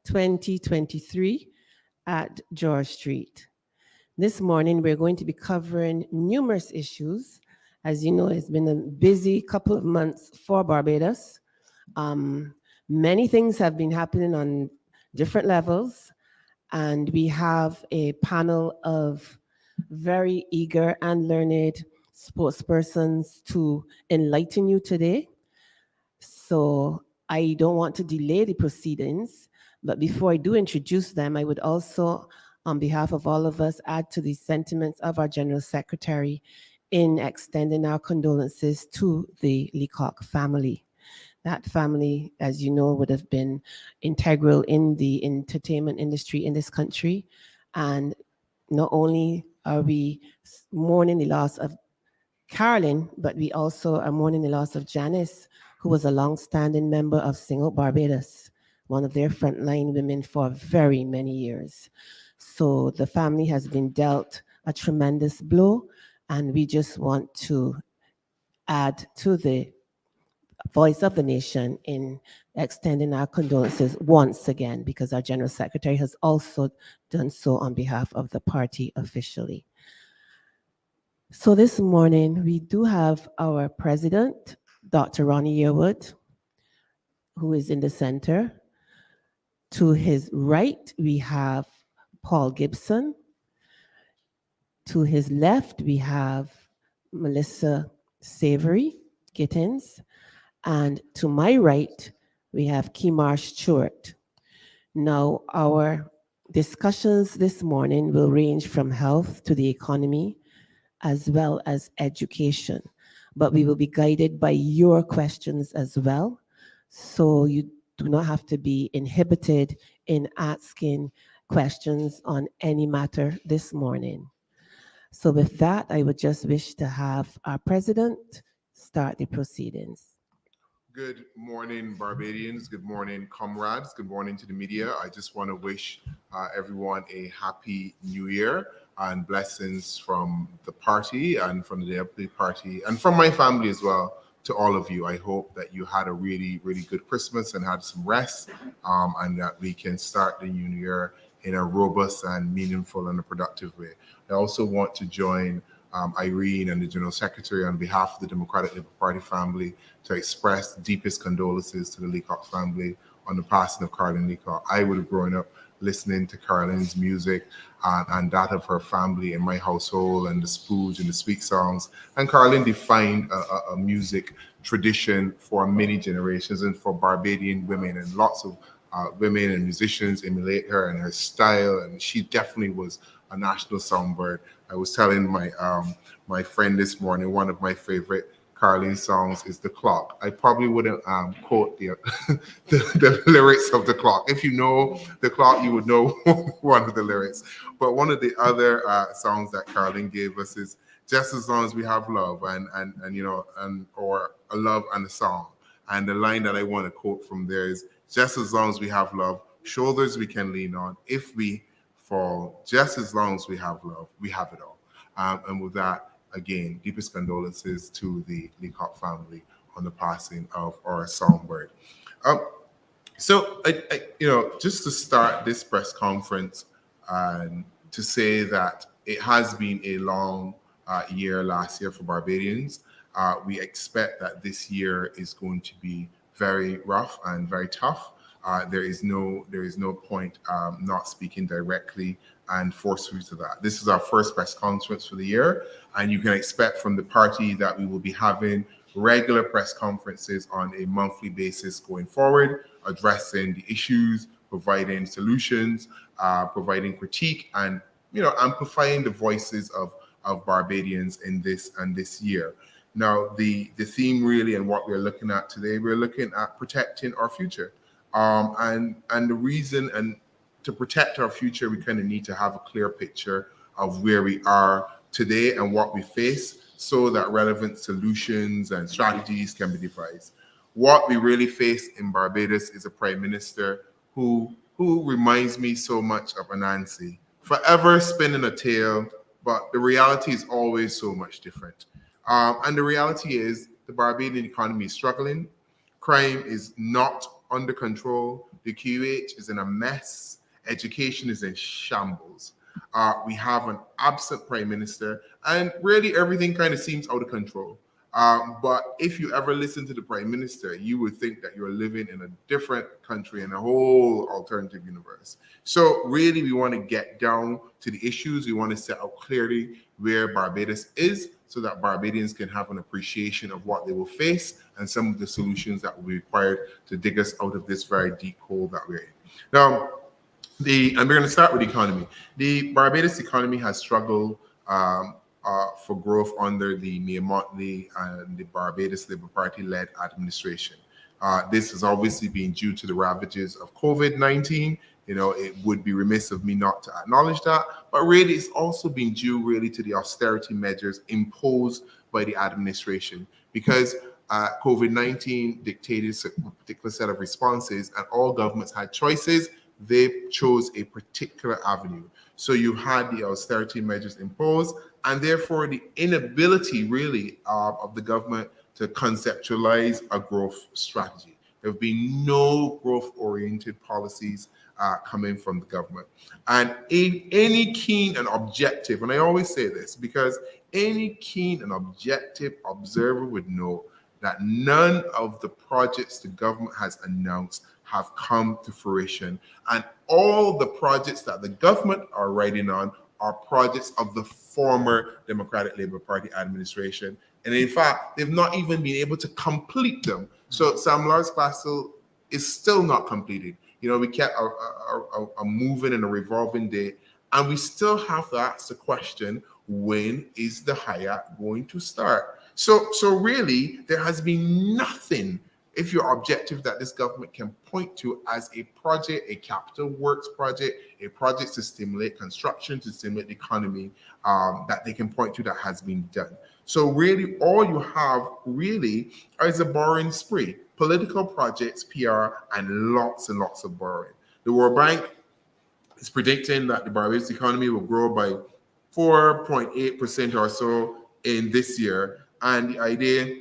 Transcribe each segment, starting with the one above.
2023 at George Street. This morning, we're going to be covering numerous issues. As you know, it's been a busy couple of months for Barbados. Um, Many things have been happening on different levels, and we have a panel of very eager and learned sportspersons to enlighten you today. So I don't want to delay the proceedings, but before I do introduce them, I would also, on behalf of all of us, add to the sentiments of our General Secretary in extending our condolences to the Leacock family. That family, as you know, would have been integral in the entertainment industry in this country. And not only are we mourning the loss of Carolyn, but we also are mourning the loss of Janice, who was a long-standing member of Single Barbados, one of their frontline women for very many years. So the family has been dealt a tremendous blow, and we just want to add to the voice of the nation in extending our condolences once again, because our General Secretary has also done so on behalf of the party officially. So this morning, we do have our president, Dr. Ronnie Yearwood, who is in the center. To his right, we have Paul Gibson. To his left, we have Melissa Savory Gittins. And to my right, we have Kimar Stewart. Now, our discussions this morning will range from health to the economy, as well as education. But we will be guided by your questions as well. So you do not have to be inhibited in asking questions on any matter this morning. So with that, I would just wish to have our president start the proceedings. Good morning, Barbadians. Good morning, comrades. Good morning to the media. I just want to wish everyone a happy new year and blessings from the party and from the DLP party and from my family as well to all of you. I hope that you had a really, really good Christmas and had some rest, and that we can start the new year in a robust and meaningful and a productive way. I also want to join Irene and the General Secretary on behalf of the Democratic Labour Party family to express deepest condolences to the Leacock family on the passing of Carolyn Leacock. I would have grown up listening to Carolyn's music and that of her family in my household, and the spooge and the sweet songs. And Carolyn defined a music tradition for many generations and for Barbadian women, and lots of women and musicians emulate her and her style, and she definitely was a national songbird. I was telling my friend this morning, one of my favorite Carlene songs is The Clock. I probably wouldn't quote the lyrics of The Clock. If you know The Clock, you would know one of the lyrics. But one of the other songs that Carlene gave us is Just As Long As We Have Love, or A Love and a Song. And the line that I want to quote from there is, just as long as we have love, shoulders we can lean on. If we fall, just as long as we have love, we have it all. And with that, again, deepest condolences to the Leacock family on the passing of our songbird. So, just to start this press conference, to say that it has been a long year last year for Barbadians. We expect that this year is going to be very rough and very tough. There is no point not speaking directly and forcefully to that. This is our first press conference for the year, and you can expect from the party that we will be having regular press conferences on a monthly basis going forward, addressing the issues, providing solutions, providing critique, and amplifying the voices of Barbadians in this year. Now, the theme really and what we're looking at today, we're looking at protecting our future. And the reason, and to protect our future, we kind of need to have a clear picture of where we are today and what we face so that relevant solutions and strategies can be devised. What we really face in Barbados is a prime minister who reminds me so much of Anansi, forever spinning a tale, but the reality is always so much different. And the reality is the Barbadian economy is struggling. Crime is not under control. The QH is in a mess. Education is in shambles. We have an absent prime minister, and really everything kind of seems out of control. But if you ever listen to the prime minister, you would think that you're living in a different country, in a whole alternative universe. So really, we want to get down to the issues. We want to set out clearly where Barbados is so that Barbadians can have an appreciation of what they will face and some of the solutions that will be required to dig us out of this very deep hole that we're in. Now, and we're going to start with the economy. The Barbados economy has struggled for growth under the Mia Mottley and the Barbados Labour Party-led administration. This has obviously been due to the ravages of COVID-19. You know, it would be remiss of me not to acknowledge that, but really it's also been due really to the austerity measures imposed by the administration, because COVID-19 dictated a particular set of responses and all governments had choices. They chose a particular avenue. So you had the austerity measures imposed, and therefore the inability really of the government to conceptualize a growth strategy. There have been no growth-oriented policies coming from the government. And any keen and objective, and I always say this because any keen and objective observer would know that none of the projects the government has announced have come to fruition. And all the projects that the government are writing on are projects of the former Democratic Labour Party administration. And in fact, they've not even been able to complete them. So Sam Lars Castle is still not completed. You know, we kept a moving and a revolving day, and we still have to ask the question, when is the Hyatt going to start? So really, there has been nothing, if you're objective, that this government can point to as a project, a capital works project, a project to stimulate construction, to stimulate the economy, that they can point to that has been done. So really, all you have really is a borrowing spree, political projects, PR, and lots of borrowing. The World Bank is predicting that the Barbados economy will grow by 4.8% or so in this year. And the idea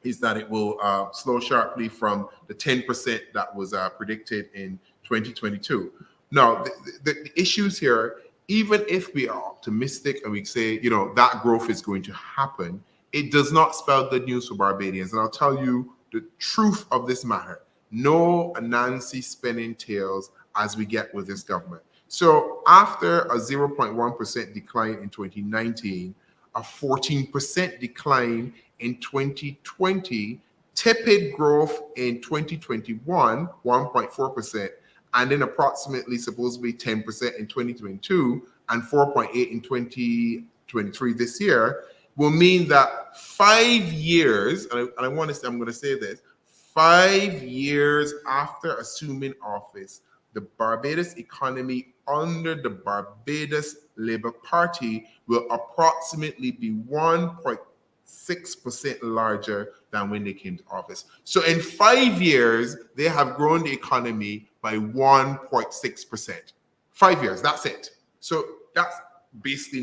is that it will slow sharply from the 10% that was predicted in 2022. Now, the issues here, even if we are optimistic and we say, you know, that growth is going to happen, it does not spell good news for Barbadians. And I'll tell you the truth of this matter. No Nancy spinning tails as we get with this government. So after a 0.1% decline in 2019, a 14% decline in 2020, tepid growth in 2021, 1.4%, and then approximately supposedly 10% in 2022 and 4.8 in 2023 this year, will mean that 5 years, and I'm going to say this, 5 years after assuming office, the Barbados economy under the Barbados Labour Party will approximately be 1.6% larger than when they came to office. So in 5 years, they have grown the economy by 1.6%. 5 years, that's it. So that's basically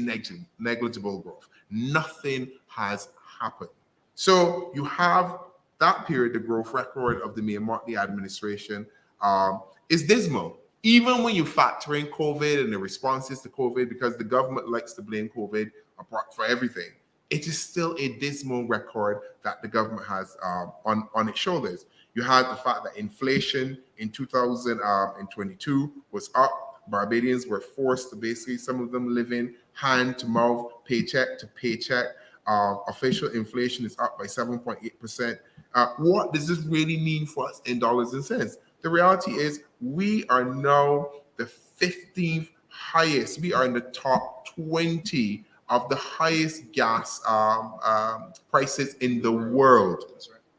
negligible growth. Nothing has happened. So you have that period, the growth record of the Mia Mottley administration is dismal. Even when you factor in COVID and the responses to COVID, because the government likes to blame COVID for everything, it is still a dismal record that the government has on its shoulders. You had the fact that inflation in 2022 was up. Barbadians were forced to basically, some of them living hand to mouth, paycheck to paycheck. Official inflation is up by 7.8%. What does this really mean for us in dollars and cents? The reality is we are now the 15th highest. We are in the top 20 of the highest gas prices in the world.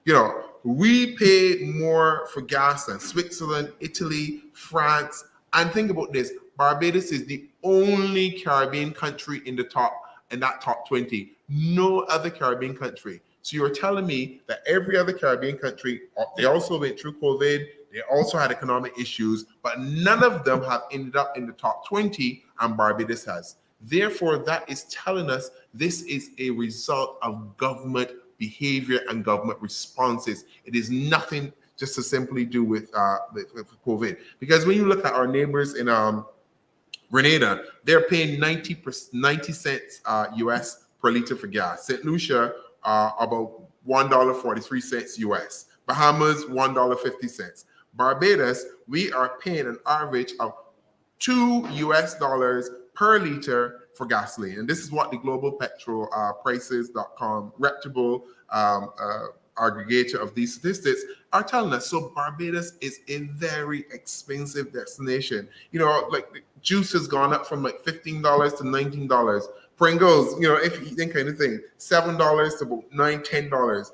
You know, we pay more for gas than Switzerland, Italy, France. And think about this, Barbados is the only Caribbean country in that top 20. No other Caribbean country. So you're telling me that every other Caribbean country, they also went through COVID, they also had economic issues, but none of them have ended up in the top 20, and Barbados has. Therefore, that is telling us this is a result of government behavior and government responses. It is nothing just to simply do with COVID. Because when you look at our neighbors in Grenada, they're paying 90 cents US per liter for gas. St. Lucia, about $1.43 US. Bahamas, $1.50. Barbados, we are paying an average of $2 US per liter for gasoline. And this is what the global petrol prices.com reputable aggregator of these statistics are telling us. So Barbados is a very expensive destination. You know, like the juice has gone up from like $15 to $19. Pringles, you know, if you eat that kind of thing, $7 to about $9, $10.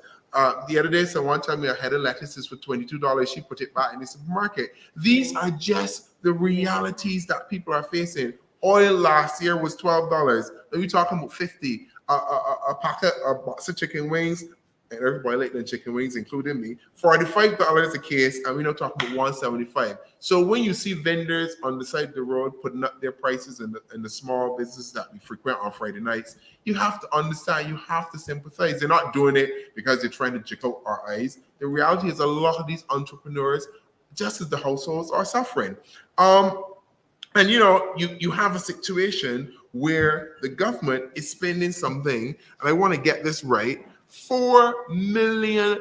The other day, so one time we had a lettuces for $22. She put it back in the supermarket. These are just the realities that people are facing. Oil last year was $12. Then we talking about $50. A packet, a box of chicken wings, and everybody like the chicken wings, including me, $45 a case, and we're not talking about $175. So when you see vendors on the side of the road putting up their prices in the small businesses that we frequent on Friday nights, you have to understand, you have to sympathize. They're not doing it because they're trying to jiggle our eyes. The reality is a lot of these entrepreneurs, just as the households, are suffering. And you know, you have a situation where the government is spending something, and I want to get this right, $4 million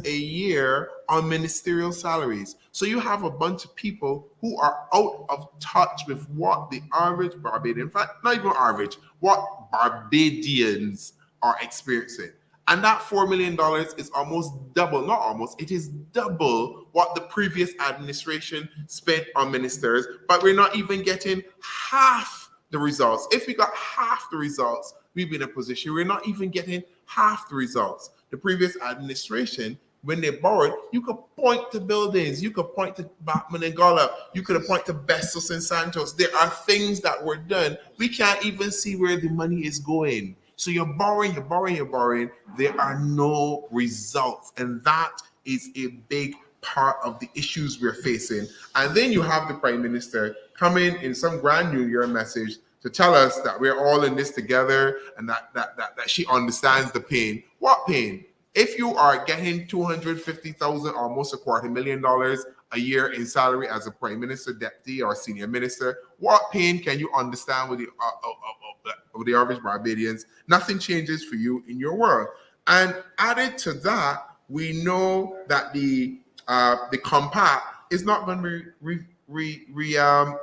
a year on ministerial salaries. So you have a bunch of people who are out of touch with what the average Barbadian, in fact, not even average, what Barbadians are experiencing. And that $4 million is almost double, not almost, it is double what the previous administration spent on ministers, but we're not even getting half the results. If we got half the results, we'd be in a position we're not even getting half the results. The previous administration, when they borrowed, you could point to buildings, you could point to Batman and Golla, you could point to Bestos and Santos. There are things that were done. We can't even see where the money is going. So you're borrowing. There are no results. And that is a big part of the issues we're facing. And then you have the Prime Minister coming in some grand New Year message to tell us that we're all in this together and that she understands the pain. What pain? If you are getting $250,000, almost $250,000 a year in salary as a Prime Minister, Deputy, or Senior Minister, what pain can you understand with the average Barbadians? Nothing changes for you in your world. And added to that, we know that the compact is not going to re-engage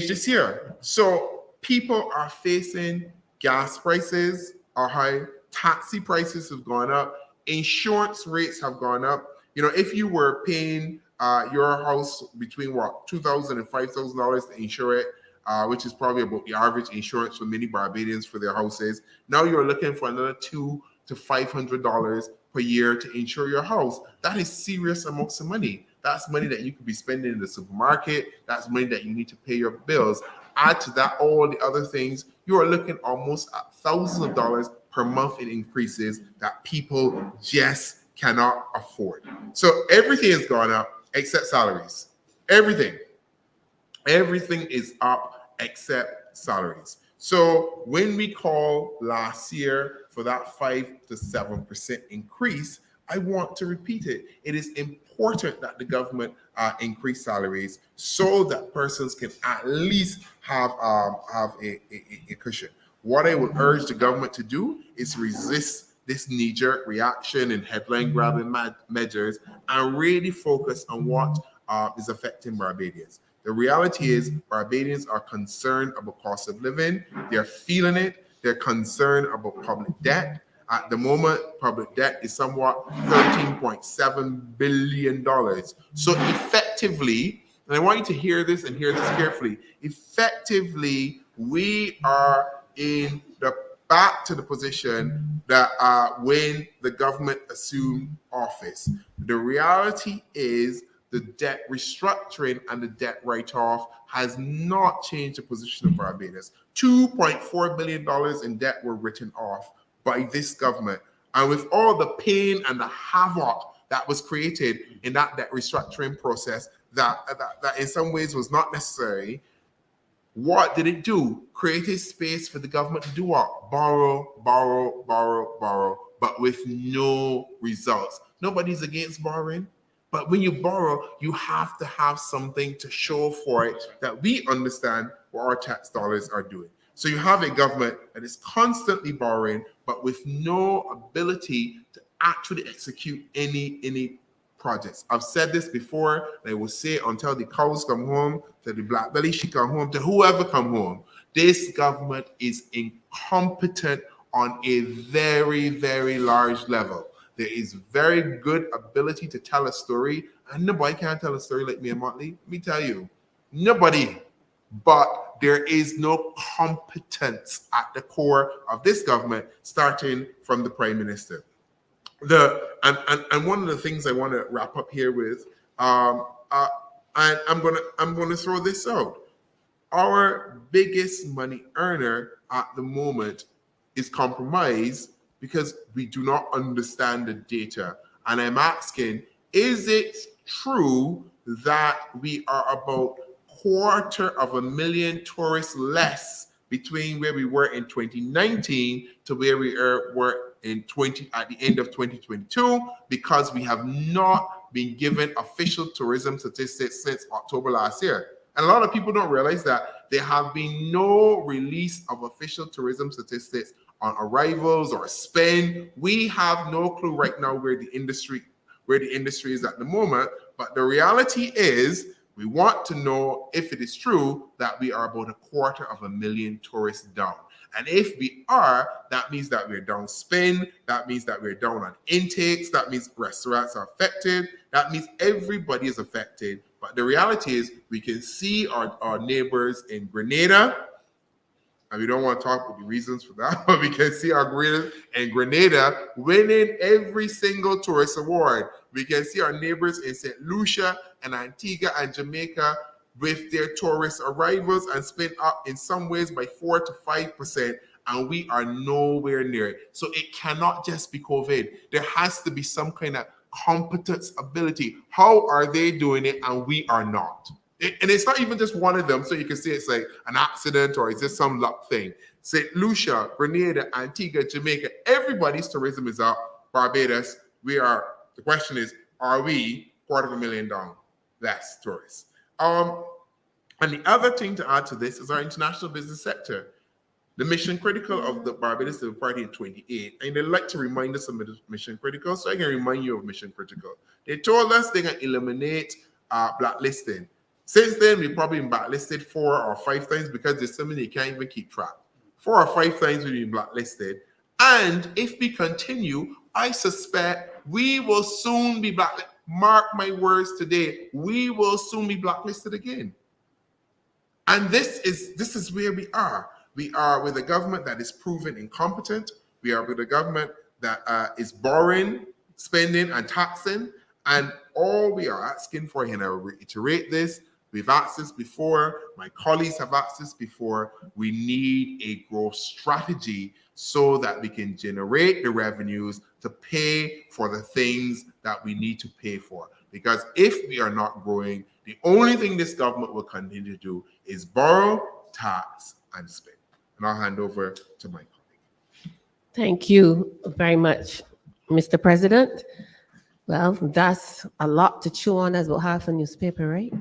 this year. So people are facing gas prices are high, taxi prices have gone up, insurance rates have gone up. You know, if you were paying your house between $2,000 and $5,000 to insure it, which is probably about the average insurance for many Barbadians for their houses, now you're looking for another $200 to $500 per year to insure your house. That is serious amounts of money. That's money that you could be spending in the supermarket. That's money that you need to pay your bills. Add to that all the other things, you are looking almost at thousands of dollars per month in increases that people just cannot afford. So everything has gone up except salaries. Everything is up except salaries. So when we call last year for that 5 to 7% increase, I want to repeat it. It is important that the government increase salaries so that persons can at least have a cushion. What I would urge the government to do is resist this knee-jerk reaction and headline-grabbing measures and really focus on what is affecting Barbadians. The reality is Barbadians are concerned about cost of living. They're feeling it. They're concerned about public debt. At the moment, public debt is somewhat $13.7 billion. So effectively, and I want you to hear this and hear this carefully, effectively, we are back to the position that when the government assumed office. The reality is the debt restructuring and the debt write-off has not changed the position of Barbados. $2.4 billion in debt were written off by this government. And with all the pain and the havoc that was created in that debt restructuring process that in some ways was not necessary, what did it do? Created space for the government to do what? Borrow, but with no results. Nobody's against borrowing, but when you borrow, you have to have something to show for it that we understand what our tax dollars are doing. So you have a government that is constantly borrowing, but with no ability to actually execute any projects. I've said this before, and I will say it until the cows come home, till the black belly she come home, to whoever come home. This government is incompetent on a very, very large level. There is very good ability to tell a story, and nobody can tell a story like me and Motley. Let me tell you, nobody. But there is no competence at the core of this government, starting from the Prime Minister. And one of the things I want to wrap up here with, and I'm gonna throw this out. Our biggest money earner at the moment is compromised because we do not understand the data. And I'm asking, is it true that we are about 250,000 tourists less between where we were in 2019 to where we were at the end of 2022, because we have not been given official tourism statistics since October last year? And a lot of people don't realize that there have been no release of official tourism statistics on arrivals or spend. We have no clue right now where the industry is at the moment. But the reality is, we want to know if it is true that we are about 250,000 tourists down. And if we are, that means that we're down spend, that means that we're down on intakes, that means restaurants are affected, that means everybody is affected. But the reality is, we can see our neighbors in Grenada, and we don't want to talk about the reasons for that, but we can see our neighbors in Grenada winning every single tourist award. We can see our neighbors in St. Lucia and Antigua and Jamaica with their tourist arrivals and spend up in some ways by 4 to 5%, and we are nowhere near it. So it cannot just be COVID. There has to be some kind of competence ability. How are they doing it and we are not? And it's not even just one of them, so you can see it's like an accident or is this some luck thing. St. Lucia, Grenada, Antigua, Jamaica, everybody's tourism is up. Barbados, the question is, are we 250,000 down? Less tourists. And the other thing to add to this is our international business sector. The mission critical of the Barbados Labour Party in 28, and they like to remind us of mission critical, so I can remind you of mission critical. They told us they're going to eliminate blacklisting. Since then, we've probably been blacklisted 4 or 5 times because there's so many you can't even keep track. 4 or 5 times we've been blacklisted. And if we continue, I suspect we will soon be blacklisted. Mark my words today, we will soon be blacklisted again. And this is where we are. We are with a government that is proven incompetent. We are with a government that is borrowing, spending, and taxing. And all we are asking for, and I will reiterate this, we've asked this before, my colleagues have asked this before, we need a growth strategy so that we can generate the revenues to pay for the things that we need to pay for. Because if we are not growing, the only thing this government will continue to do is borrow, tax, and spend. And I'll hand over to my colleague. Thank you very much, Mr. President. Well, that's a lot to chew on. As about half a newspaper, right?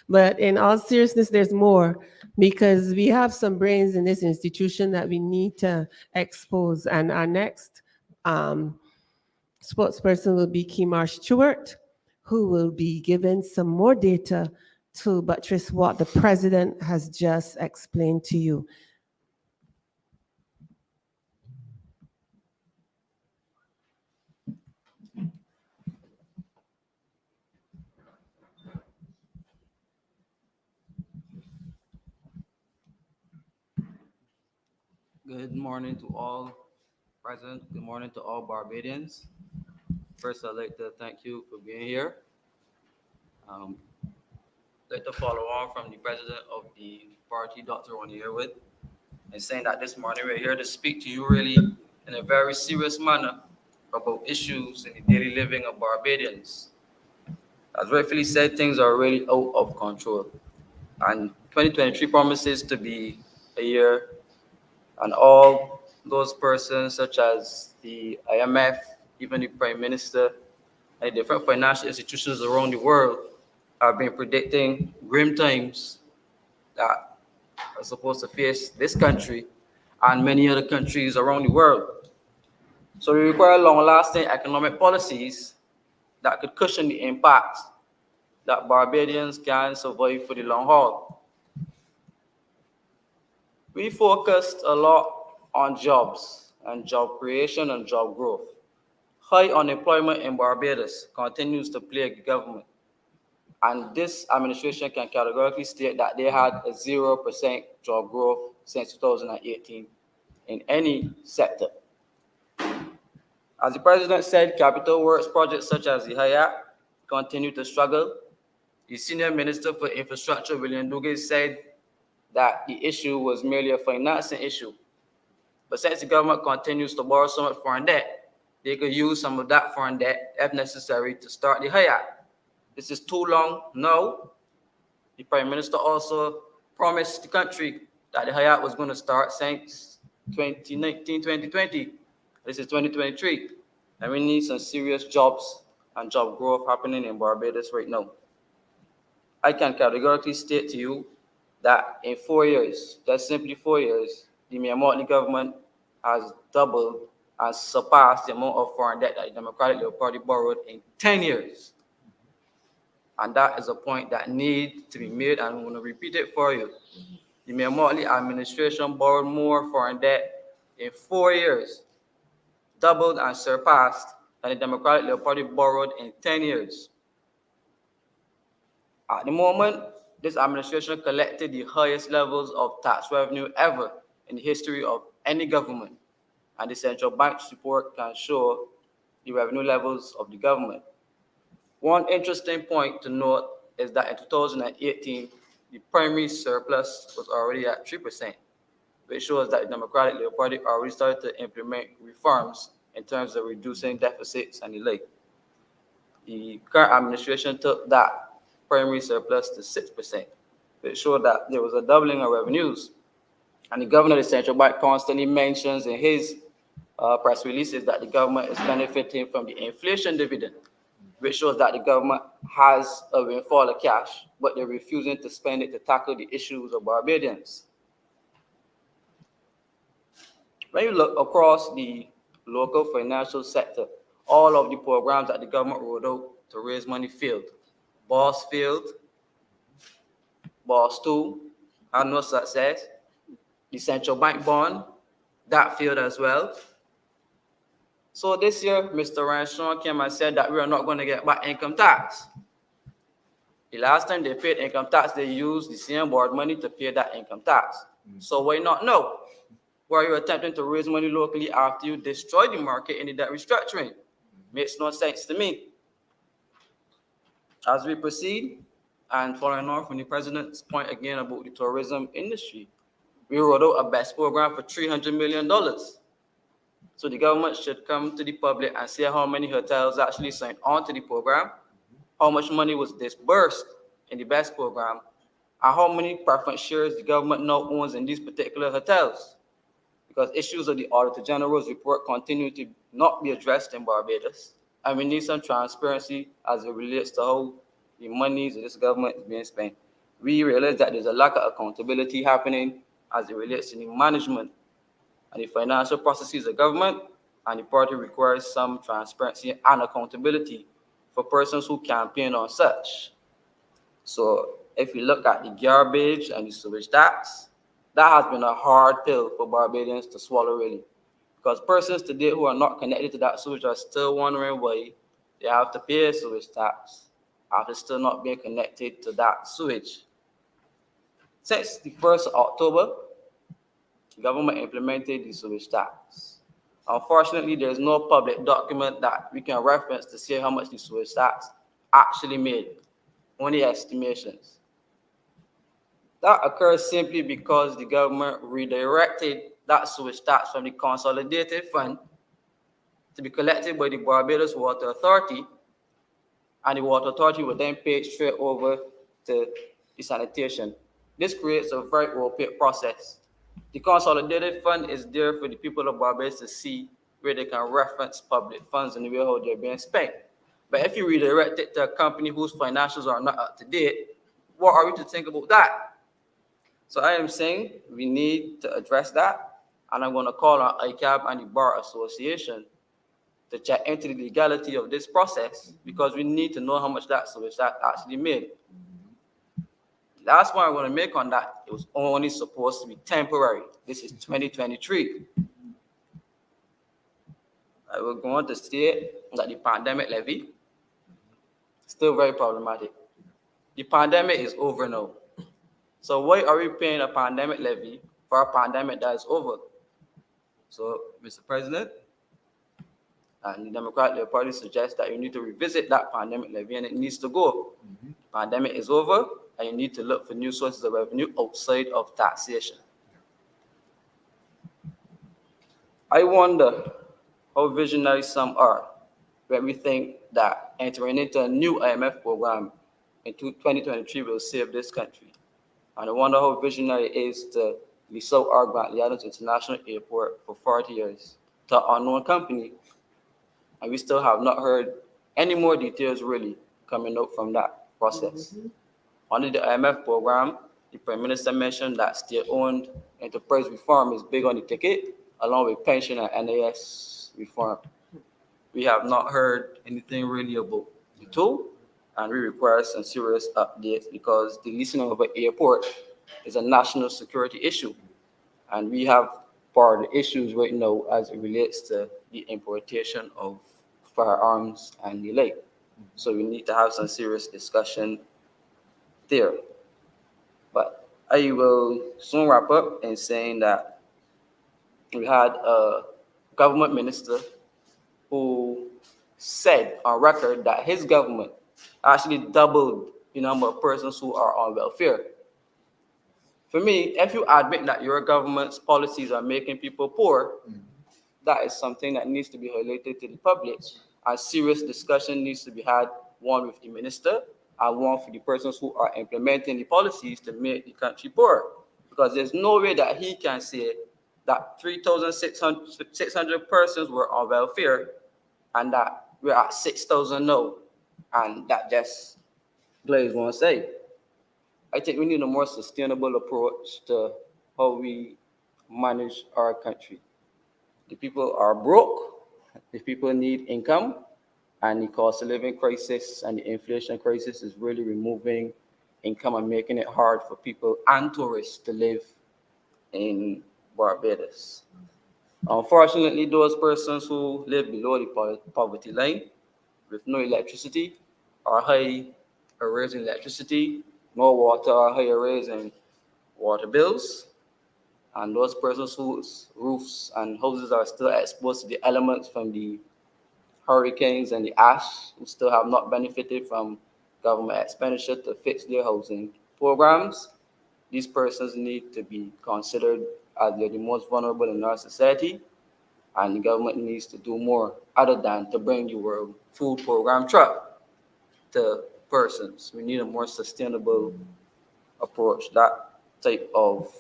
But in all seriousness, there's more, because we have some brains in this institution that we need to expose. And our next spokesperson will be Kimar Stewart, who will be given some more data to buttress what the president has just explained to you. Good morning to all present. Good morning to all Barbadians. First, I'd like to thank you for being here. I'd like to follow on from the president of the party, Dr. Onyewood, and saying that this morning we're here to speak to you really in a very serious manner about issues in the daily living of Barbadians. As rightfully said, things are really out of control. And 2023 promises to be a year, and all those persons such as the IMF, even the Prime Minister, and different financial institutions around the world have been predicting grim times that are supposed to face this country and many other countries around the world. So we require long-lasting economic policies that could cushion the impact that Barbadians can survive for the long haul. We focused a lot on jobs and job creation and job growth. High unemployment in Barbados continues to plague the government, and this administration can categorically state that they had a 0% job growth since 2018 in any sector. As the president said, capital works projects such as the Hayat continue to struggle. The senior minister for infrastructure, William Duguay, said that the issue was merely a financing issue. But since the government continues to borrow so much foreign debt, they could use some of that foreign debt, if necessary, to start the Hayat. This is too long now. The Prime Minister also promised the country that the Hayat was going to start since 2019, 2020. This is 2023. And we need some serious jobs and job growth happening in Barbados right now. I can categorically state to you that in 4 years, just simply 4 years, the Myanmar government has doubled and surpassed the amount of foreign debt that the Democratic Labour Party borrowed in 10 years. And that is a point that needs to be made, and I'm going to repeat it for you. The Myanmar administration borrowed more foreign debt in 4 years, doubled and surpassed than the Democratic Labour Party borrowed in 10 years. At the moment, this administration collected the highest levels of tax revenue ever in the history of any government, and the central bank's report can show the revenue levels of the government. One interesting point to note is that in 2018, the primary surplus was already at 3%, which shows that the Democratic Labour Party already started to implement reforms in terms of reducing deficits and the like. The current administration took that primary surplus to 6%, which showed that there was a doubling of revenues. And the governor of the central bank constantly mentions in his press releases that the government is benefiting from the inflation dividend, which shows that the government has a windfall of cash, but they're refusing to spend it to tackle the issues of Barbadians. When you look across the local financial sector, all of the programs that the government rolled out to raise money failed. BOSS failed, BOSS 2 had no success. The central bank bond, that failed as well. So this year, Mr. Ranson came and said that we are not going to get back income tax. The last time they paid income tax, they used the same board money to pay that income tax. So why not now? Why are you attempting to raise money locally after you destroyed the market in the debt restructuring? Makes no sense to me. As we proceed, and following on from the president's point again about the tourism industry, we rolled out a BEST program for $300 million. So the government should come to the public and say how many hotels actually signed on to the program, how much money was disbursed in the BEST program, and how many preference shares the government now owns in these particular hotels. Because issues of the Auditor General's report continue to not be addressed in Barbados, and we need some transparency as it relates to how the monies of this government is being spent. We realize that there's a lack of accountability happening as it relates to the management and the financial processes of government, and the party requires some transparency and accountability for persons who campaign on such. So if you look at the garbage and the sewage tax, that has been a hard pill for Barbadians to swallow, really. Because persons today who are not connected to that sewage are still wondering why they have to pay a sewage tax after still not being connected to that sewage. Since the 1st of October, the government implemented the sewage tax. Unfortunately, there's no public document that we can reference to say how much the sewage tax actually made, only estimations. That occurs simply because the government redirected that sewage tax from the consolidated fund to be collected by the Barbados Water Authority, and the Water Authority would then pay it straight over to the sanitation. This creates a very opaque process, The consolidated fund is there for the people of Barbados to see where they can reference public funds and where how they're being spent. But if you redirect it to a company whose financials are not up to date, what are we to think about that? So I am saying we need to address that, and I'm going to call on ICAB and the Bar Association to check into the legality of this process, because we need to know how much that service that actually made. Last point I want to make on that, it was only supposed to be temporary. This is 2023. I will go on to state that the pandemic levy is still very problematic. The pandemic is over now. So why are we paying a pandemic levy for a pandemic that is over? So, Mr. President, and the Democratic Party suggests that you need to revisit that pandemic levy, and it needs to go. The pandemic is over, and you need to look for new sources of revenue outside of taxation. I wonder how visionary some are when we think that entering into a new IMF program in 2023 will save this country. And I wonder how visionary it is to lease out our Grant Adams International Airport for 40 years to an unknown company. And we still have not heard any more details really coming out from that process. Under the IMF program, the Prime Minister mentioned that state-owned enterprise reform is big on the ticket, along with pension and NAS reform. We have not heard anything really about the two, and we require some serious updates, because the leasing of an airport is a national security issue. And we have part of the issues right now as it relates to the importation of firearms and the like. So we need to have some serious discussion there. But I will soon wrap up in saying that we had a government minister who said on record that his government actually doubled the number of persons who are on welfare. For me, if you admit that your government's policies are making people poor, that is something that needs to be highlighted to the public. A serious discussion needs to be had, one with the minister and one for the persons who are implementing the policies to make the country poor. Because there's no way that he can say that 3,600 persons were on welfare and that we're at 6,000 now, and that just glaze one side. I think we need a more sustainable approach to how we manage our country. The people are broke, the people need income, and the cost of living crisis and the inflation crisis is really removing income and making it hard for people and tourists to live in Barbados. Unfortunately, those persons who live below the poverty line with no electricity are high arrears in electricity, no water, are high arrears in water bills, and those persons whose roofs and houses are still exposed to the elements from the hurricanes and the ash, who still have not benefited from government expenditure to fix their housing programs. These persons need to be considered as they're the most vulnerable in our society, and the government needs to do more other than to bring the World Food Program truck to persons. We need a more sustainable approach, that type of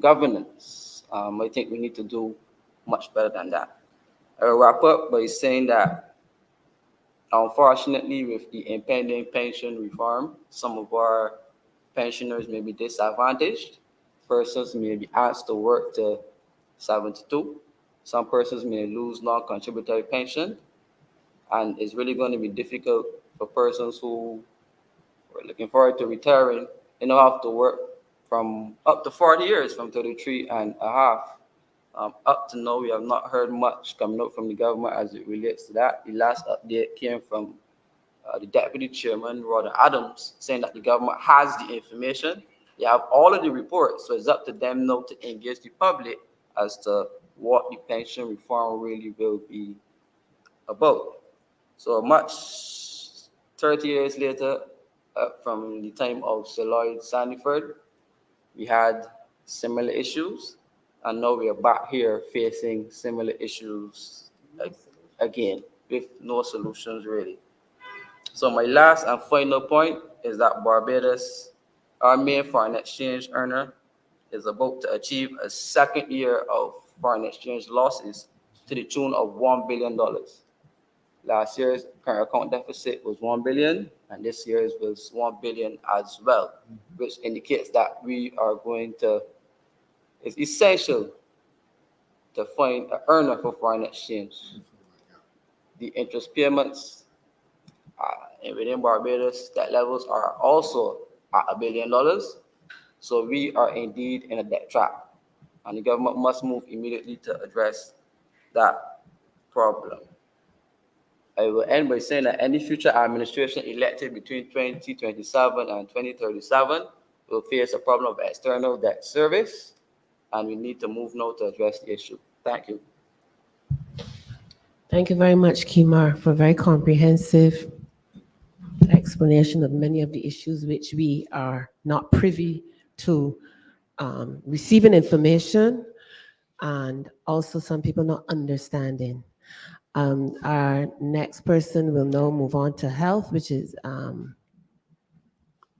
governance. I think we need to do much better than that. I'll wrap up by saying that, unfortunately, with the impending pension reform, some of our pensioners may be disadvantaged. Persons may be asked to work to 72. Some persons may lose non-contributory pension, and it's really going to be difficult for persons who are looking forward to retiring. They now have to work from up to 40 years, from 33 and a half. Up to now, we have not heard much coming out from the government as it relates to that. The last update came from the Deputy Chairman, Rod Adams, saying that the government has the information. They have all of the reports, so it's up to them now to engage the public as to what the pension reform really will be about. So much 30 years later, from the time of Sir Lloyd Sandiford, we had similar issues, and now we are back here facing similar issues again with no solutions really. So my last and final point is that Barbados, our main foreign exchange earner, is about to achieve a second year of foreign exchange losses to the tune of $1 billion. Last year's current account deficit was 1 billion, and this year's was 1 billion as well, which indicates that we are going to, it's essential to find an earner for foreign exchange. The interest payments within Barbados, debt levels are also at $1 billion. So we are indeed in a debt trap, and the government must move immediately to address that problem. I will end by saying that any future administration elected between 2027 and 2037 will face a problem of external debt service, and we need to move now to address the issue. Thank you. Thank you very much, Kimar, for a very comprehensive explanation of many of the issues which we are not privy to receiving information, and also some people not understanding. Our next person will now move on to health, which is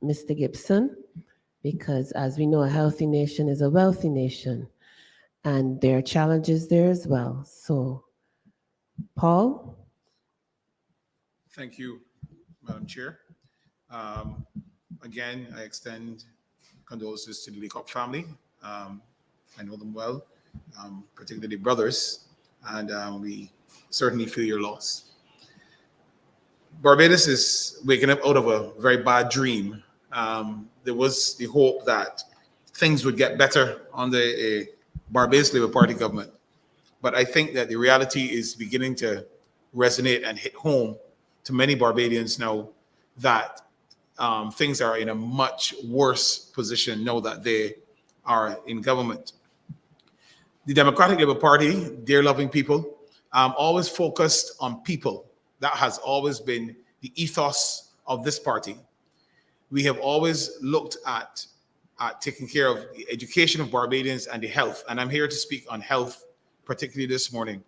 Mr. Gibson, because as we know, a healthy nation is a wealthy nation, and there are challenges there as well. So, Paul? Thank you, Madam Chair. Again, I extend condolences to the Leacock family. I know them well, particularly brothers, and we certainly feel your loss. Barbados is waking up out of a very bad dream. There was the hope that things would get better under a Barbados Labour Party government. But I think that the reality is beginning to resonate and hit home to many Barbadians now that things are in a much worse position now that they are in government. The Democratic Labour Party, dear loving people, always focused on people. That has always been the ethos of this party. We have always looked at taking care of the education of Barbadians and the health. And I'm here to speak on health, particularly this morning.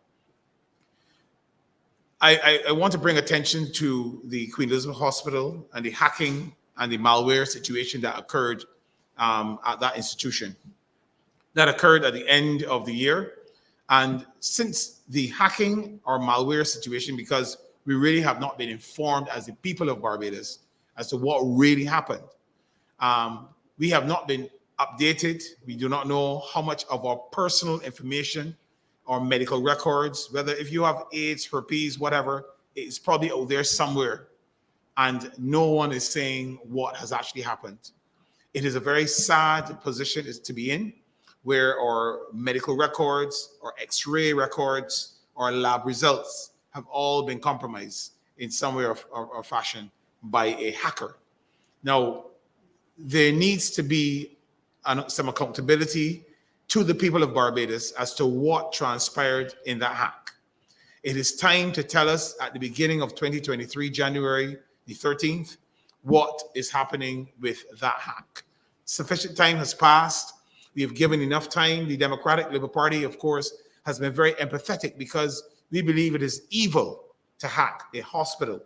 I want to bring attention to the Queen Elizabeth Hospital and the hacking and the malware situation that occurred at that institution. That occurred at the end of the year. And since the hacking or malware situation, because we really have not been informed as the people of Barbados as to what really happened, we have not been updated. We do not know how much of our personal information or medical records, whether if you have AIDS, herpes, whatever, it's probably out there somewhere. And no one is saying what has actually happened. It is a very sad position to be in, where our medical records, or X-ray records, or lab results have all been compromised in some way or fashion by a hacker. Now, there needs to be some accountability to the people of Barbados as to what transpired in that hack. It is time to tell us at the beginning of 2023, January the 13th, what is happening with that hack. Sufficient time has passed. We have given enough time. The Democratic Labour Party, of course, has been very empathetic because we believe it is evil to hack a hospital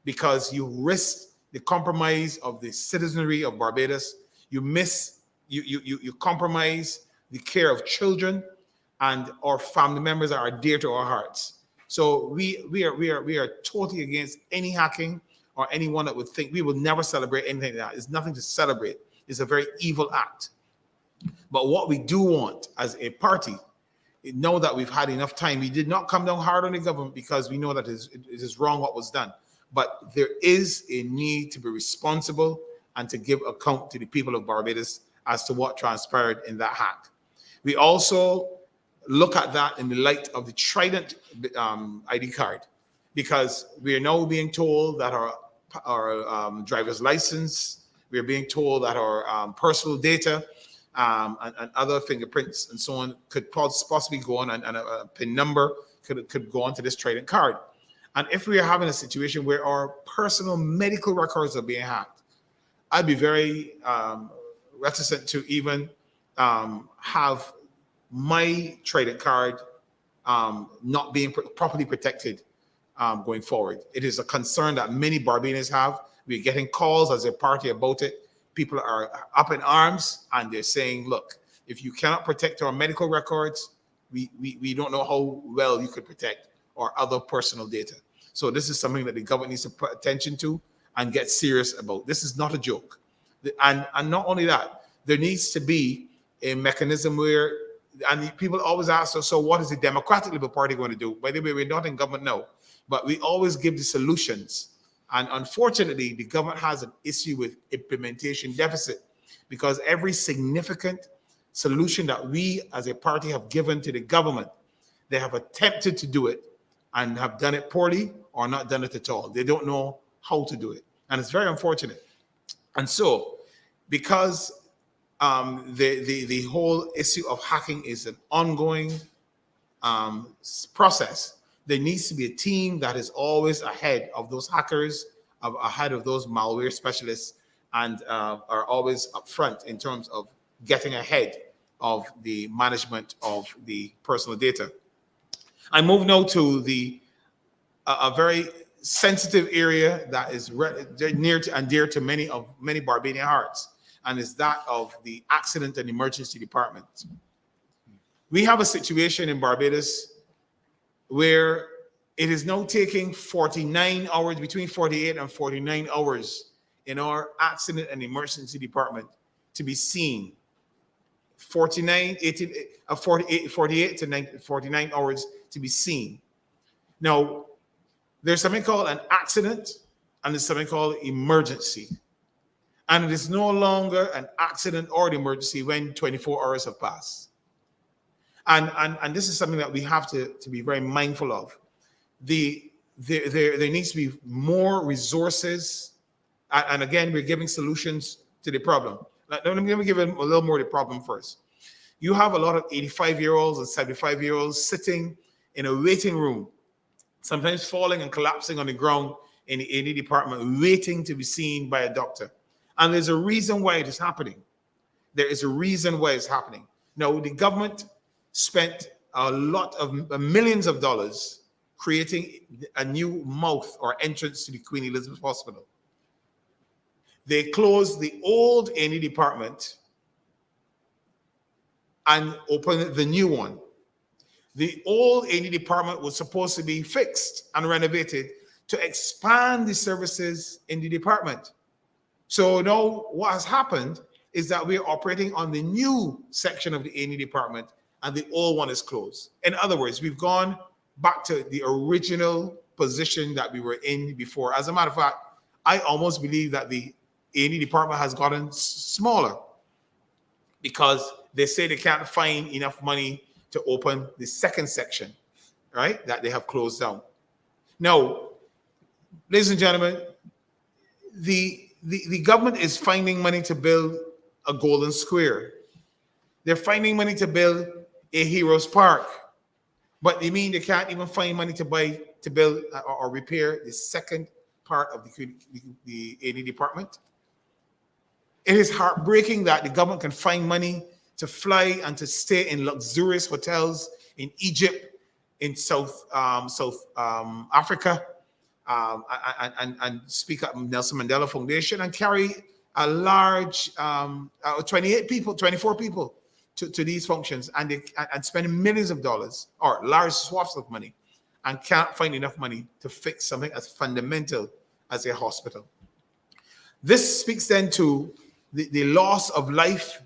because you risk the compromise of the citizenry of Barbados. You compromise the care of children and our family members that are dear to our hearts. So we are totally against any hacking or anyone that would think we will never celebrate anything like that. It's nothing to celebrate. It's a very evil act. But what we do want as a party, know that we've had enough time. We did not come down hard on the government because we know that it is wrong what was done. But there is a need to be responsible and to give account to the people of Barbados as to what transpired in that hack. We also look at that in the light of the Trident ID card, because we are now being told that our driver's license, we are being told that our personal data and other fingerprints and so on could possibly go on, and a PIN number could go onto this Trident card. And if we are having a situation where our personal medical records are being hacked, I'd be very reticent to even have my Trident card not being properly protected going forward. It is a concern that many Barbadians have. We're getting calls as a party about it. People are up in arms and they're saying, look, If you cannot protect our medical records, we don't know how well you could protect our other personal data. So this is something that the government needs to put attention to and get serious about. This is not a joke. And not only that, there needs to be a mechanism where, and people always ask us, so what is the Democratic Liberal Party going to do? By the way, we're not in government now, but we always give the solutions. And unfortunately, the government has an issue with implementation deficit, because every significant solution that we as a party have given to the government, they have attempted to do it and have done it poorly or not done it at all. They don't know how to do it. And it's very unfortunate. And so, because the whole issue of hacking is an ongoing process, there needs to be a team that is always ahead of those hackers, ahead of those malware specialists, and are always up front in terms of getting ahead of the management of the personal data. I move now to a very sensitive area that is near to and dear to many Barbadian hearts, and is that of the Accident and Emergency Department. We have a situation in Barbados where it is now taking 49 hours, between 48 and 49 hours in our Accident and Emergency Department to be seen. 48 to 49 hours to be seen. Now, there's something called an accident and there's something called emergency. And it is no longer an accident or an emergency when 24 hours have passed. And this is something that we have to be very mindful of. There needs to be more resources. And again, we're giving solutions to the problem. Let me give it a little more of the problem first. You have a lot of 85-year-olds and 75-year-olds sitting in a waiting room, sometimes falling and collapsing on the ground in the A&E department, waiting to be seen by a doctor. And there's a reason why it is happening. There is a reason why it's happening. Now, the government spent a lot of millions of dollars creating a new mouth or entrance to the Queen Elizabeth Hospital. They closed the old A&E department and opened the new one. The old A&E department was supposed to be fixed and renovated to expand the services in the department. So now what has happened is that we're operating on the new section of the A&E department and the old one is closed. In other words, we've gone back to the original position that we were in before. As a matter of fact, I almost believe that the A&E department has gotten smaller because they say they can't find enough money to open the second section, right? That they have closed down. Now, ladies and gentlemen, the government is finding money to build a Golden Square. They're finding money to build a Heroes Park, but they mean they can't even find money to build or repair the second part of the A&E department. It is heartbreaking that the government can find money to fly and to stay in luxurious hotels in Egypt, in South Africa, and speak at Nelson Mandela Foundation and carry a large 24 people to these functions and spend millions of dollars or large swaths of money and can't find enough money to fix something as fundamental as a hospital. This speaks then to the loss of life,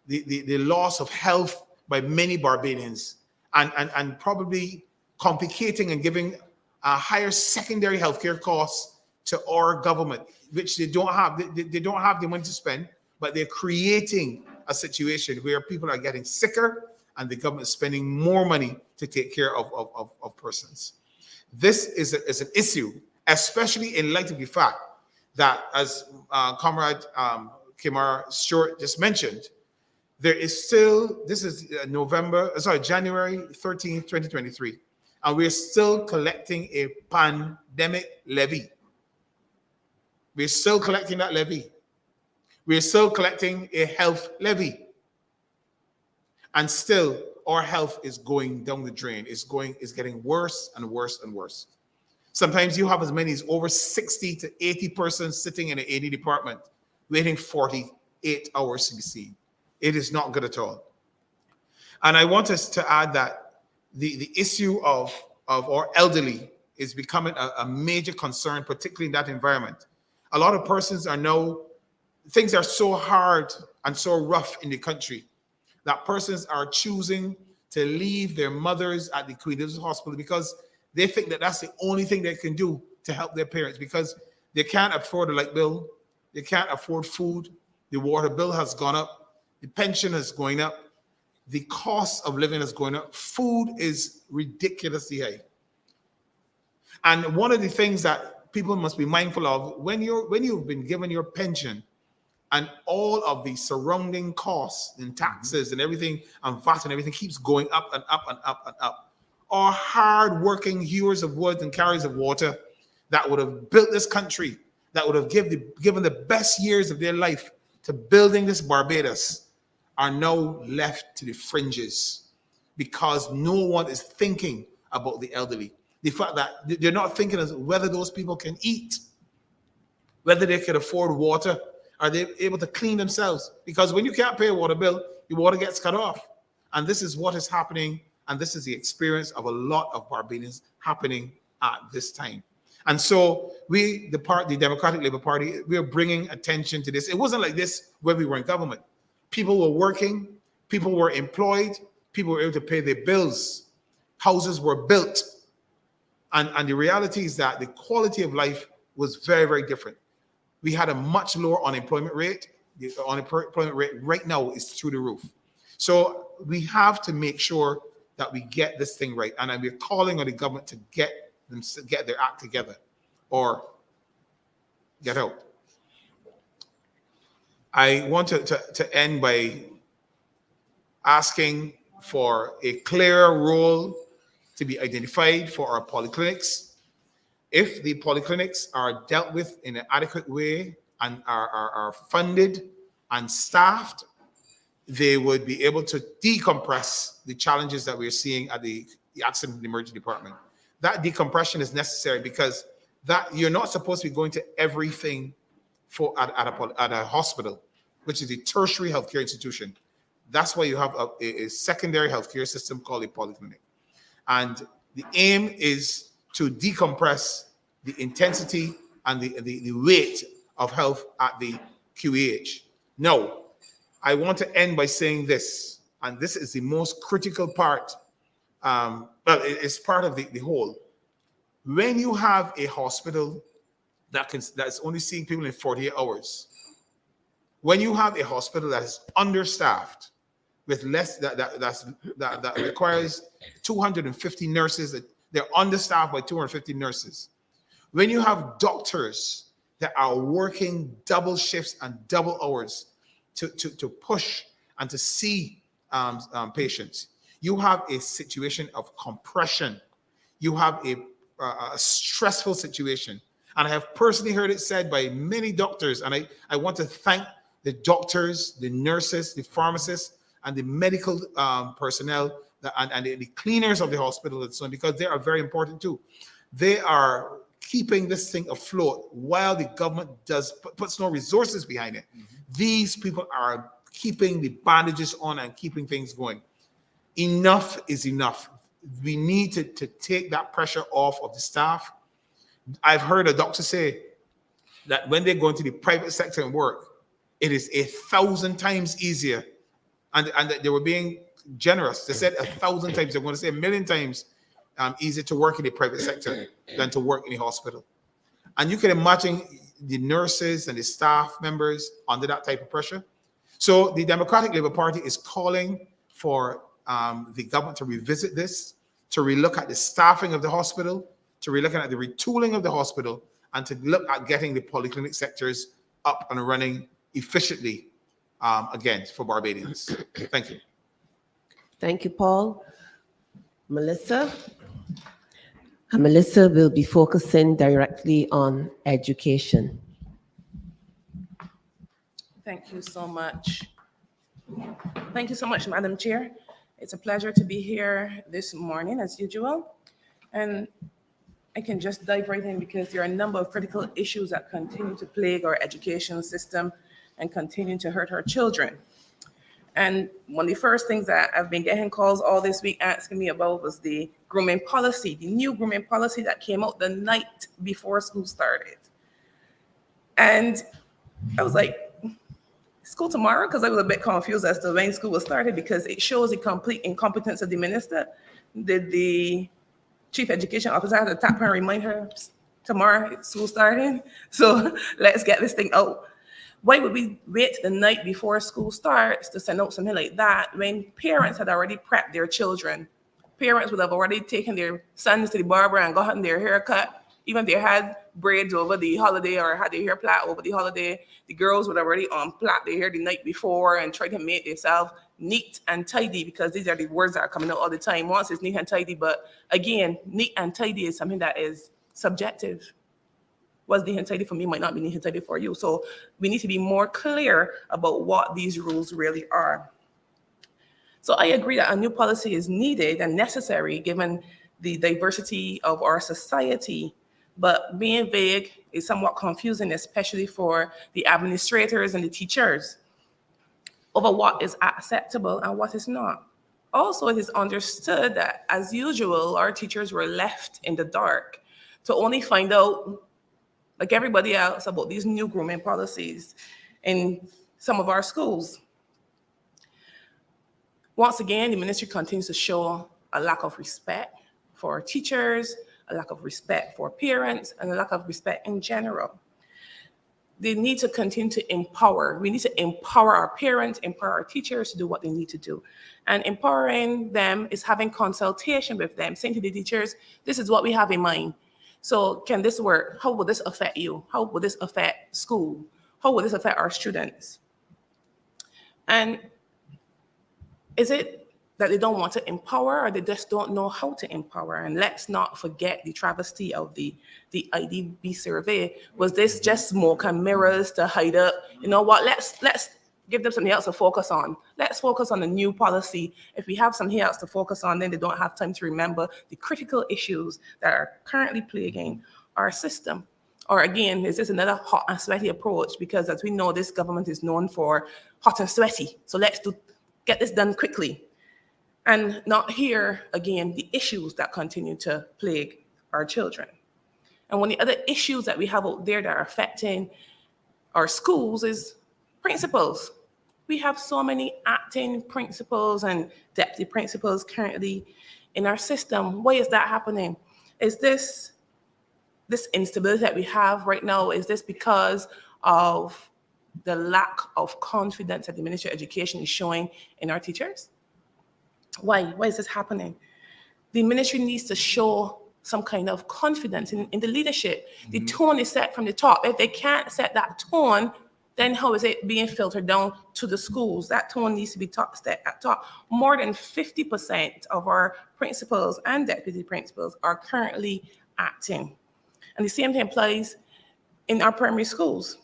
the loss of health by many Barbadians, and probably complicating and giving higher secondary healthcare costs to our government, which they don't have. They don't have the money to spend, but they're creating a situation where people are getting sicker and the government is spending more money to take care of persons. This is an issue, especially in light of the fact that, as Comrade Kimar Stewart just mentioned, there is still, this is January 13th, 2023, and we're still collecting a pandemic levy. We're still collecting that levy. We're still collecting a health levy. And still, our health is going down the drain. It's getting worse and worse and worse. Sometimes you have as many as over 60 to 80 persons sitting in an A&E department waiting 48 hours to be seen. It is not good at all. And I want us to add that the issue of our elderly is becoming a major concern, particularly in that environment. A lot of persons are now, things are so hard and so rough in the country that persons are choosing to leave their mothers at the Queen Elizabeth Hospital because they think that that's the only thing they can do to help their parents, because they can't afford a light bill, they can't afford food, the water bill has gone up, the pension is going up, the cost of living is going up, food is ridiculously high. And one of the things that people must be mindful of, when you've been given your pension and all of the surrounding costs and taxes and everything and VAT and everything keeps going up and up and up and up, our hard-working hewers of wood and carriers of water that would have built this country, that would have given the best years of their life to building this Barbados, are now left to the fringes because no one is thinking about the elderly. The fact that they're not thinking of whether those people can eat, whether they can afford water, are they able to clean themselves? Because when you can't pay a water bill, your water gets cut off. And this is what is happening, and this is the experience of a lot of Barbadians happening at this time. And so we, the Democratic Labour Party, we are bringing attention to this. It wasn't like this when we were in government. People were working, people were employed, people were able to pay their bills, houses were built. And the reality is that the quality of life was very, very different. We had a much lower unemployment rate. The unemployment rate right now is through the roof. So we have to make sure that we get this thing right. And we're calling on the government to get their act together or get out. I want to end by asking for a clearer role to be identified for our polyclinics. If the polyclinics are dealt with in an adequate way and are funded and staffed, they would be able to decompress the challenges that we're seeing at the accident and emergency department. That decompression is necessary because that you're not supposed to be going to everything at a hospital, which is a tertiary healthcare institution. That's why you have a secondary healthcare system called a polyclinic. And the aim is to decompress the intensity and the weight of health at the QEH. Now, I want to end by saying this, and this is the most critical part. Well, it's part of the whole. When you have a hospital that's only seeing people in 48 hours, when you have a hospital that is understaffed with less that requires 250 nurses, they're understaffed by 250 nurses. When you have doctors that are working double shifts and double hours to push and to see patients, you have a situation of compression. You have a stressful situation. And I have personally heard it said by many doctors, and I want to thank the doctors, the nurses, the pharmacists, and the medical personnel and the cleaners of the hospital and so on, because they are very important too. They are keeping this thing afloat while the government puts no resources behind it. Mm-hmm. These people are keeping the bandages on and keeping things going. Enough is enough. We need to take that pressure off of the staff. I've heard a doctor say that when they go into the private sector and work, it is 1,000 times easier. And they were being generous. They said 1,000 times. They're going to say 1,000,000 times easier to work in the private sector than to work in the hospital. And you can imagine the nurses and the staff members under that type of pressure. So the Democratic Labour Party is calling for the government to revisit this, to relook at the staffing of the hospital, to relook at the retooling of the hospital, and to look at getting the polyclinic sectors up and running efficiently again for Barbadians. Thank you. Thank you, Paul. Melissa? Melissa will be focusing directly on education. Thank you so much. Thank you so much, Madam Chair. It's a pleasure to be here this morning, as usual. And I can just dive right in because there are a number of critical issues that continue to plague our education system and continue to hurt our children. And one of the first things that I've been getting calls all this week asking me about was the grooming policy, the new grooming policy that came out the night before school started. And I was like, school tomorrow? Because I was a bit confused as to when school was started, because it shows the complete incompetence of the minister. Did the chief education officer have to tap her and remind her tomorrow school starting? So let's get this thing out. Why would we wait the night before school starts to send out something like that when parents had already prepped their children? Parents would have already taken their sons to the barber and gotten their hair cut. Even if they had braids over the holiday or had their hair plait over the holiday, the girls would have already plait their hair the night before and try to make themselves neat and tidy, because these are the words that are coming out all the time. Once it's neat and tidy, but again, neat and tidy is something that is subjective. What's neat and tidy for me might not be neat and tidy for you. So we need to be more clear about what these rules really are. So I agree that a new policy is needed and necessary given the diversity of our society, but being vague is somewhat confusing, especially for the administrators and the teachers, over what is acceptable and what is not. Also, it is understood that, as usual, our teachers were left in the dark to only find out, like everybody else, about these new grooming policies in some of our schools. Once again, the ministry continues to show a lack of respect for teachers, a lack of respect for parents, and a lack of respect in general. They need to continue to empower. We need to empower our parents, empower our teachers to do what they need to do. And empowering them is having consultation with them, saying to the teachers, this is what we have in mind. So can this work? How will this affect you? How will this affect school? How will this affect our students? And is it that they don't want to empower, or they just don't know how to empower? And let's not forget the travesty of the IDB survey. Was this just smoke and mirrors to hide up? You know what? Let's give them something else to focus on. Let's focus on the new policy. If we have something else to focus on, then they don't have time to remember the critical issues that are currently plaguing our system. Or again, is this another hot and sweaty approach? Because as we know, this government is known for hot and sweaty. So let's get this done quickly and not hear, again, the issues that continue to plague our children. And one of the other issues that we have out there that are affecting our schools is principals. We have so many acting principals and deputy principals currently in our system. Why is that happening? Is this instability that we have right now, is this because of the lack of confidence that the Ministry of Education is showing in our teachers? Why is this happening? The ministry needs to show some kind of confidence in the leadership. The tone is set from the top. If they can't set that tone, then how is it being filtered down to the schools? That tone needs to be set at top. More than 50% of our principals and deputy principals are currently acting. And the same thing applies in our primary schools.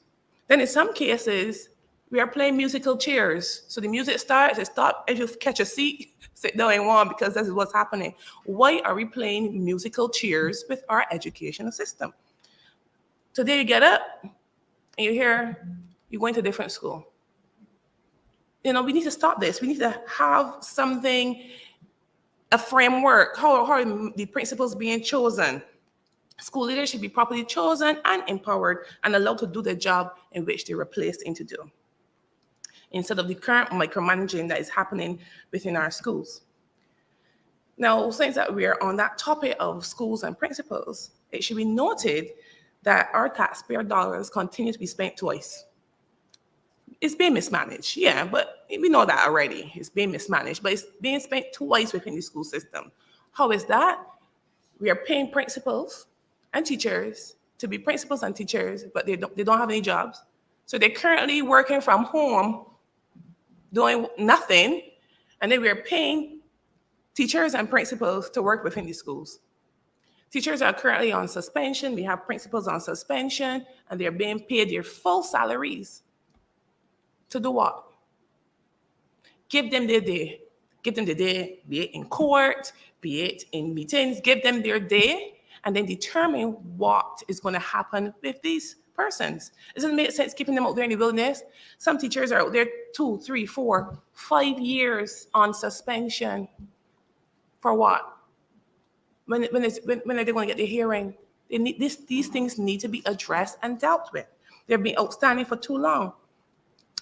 Then in some cases, we are playing musical chairs. So the music starts, it stops, if you catch a seat, sit down in one, because this is what's happening. Why are we playing musical chairs with our educational system? Today you get up and you hear you're going to a different school. You know, we need to stop this. We need to have something, a framework. How are the principals being chosen? School leaders should be properly chosen and empowered and allowed to do the job in which they were placed in to do, instead of the current micromanaging that is happening within our schools. Now, since that we are on that topic of schools and principals, it should be noted that our taxpayer dollars continue to be spent twice. It's being mismanaged, yeah, but we know that already. It's being mismanaged, but it's being spent twice within the school system. How is that? We are paying principals and teachers to be principals and teachers, but they don't have any jobs. So they're currently working from home, doing nothing, and then we're paying teachers and principals to work within the schools. Teachers are currently on suspension. We have principals on suspension, and they're being paid their full salaries. To do what? Give them their day. Give them the day, be it in court, be it in meetings. Give them their day and then determine what is going to happen with these persons. It doesn't make sense keeping them out there in the wilderness. Some teachers are out there 2, 3, 4, 5 years on suspension. For what? When are they going to get their hearing? These things need to be addressed and dealt with. They've been outstanding for too long.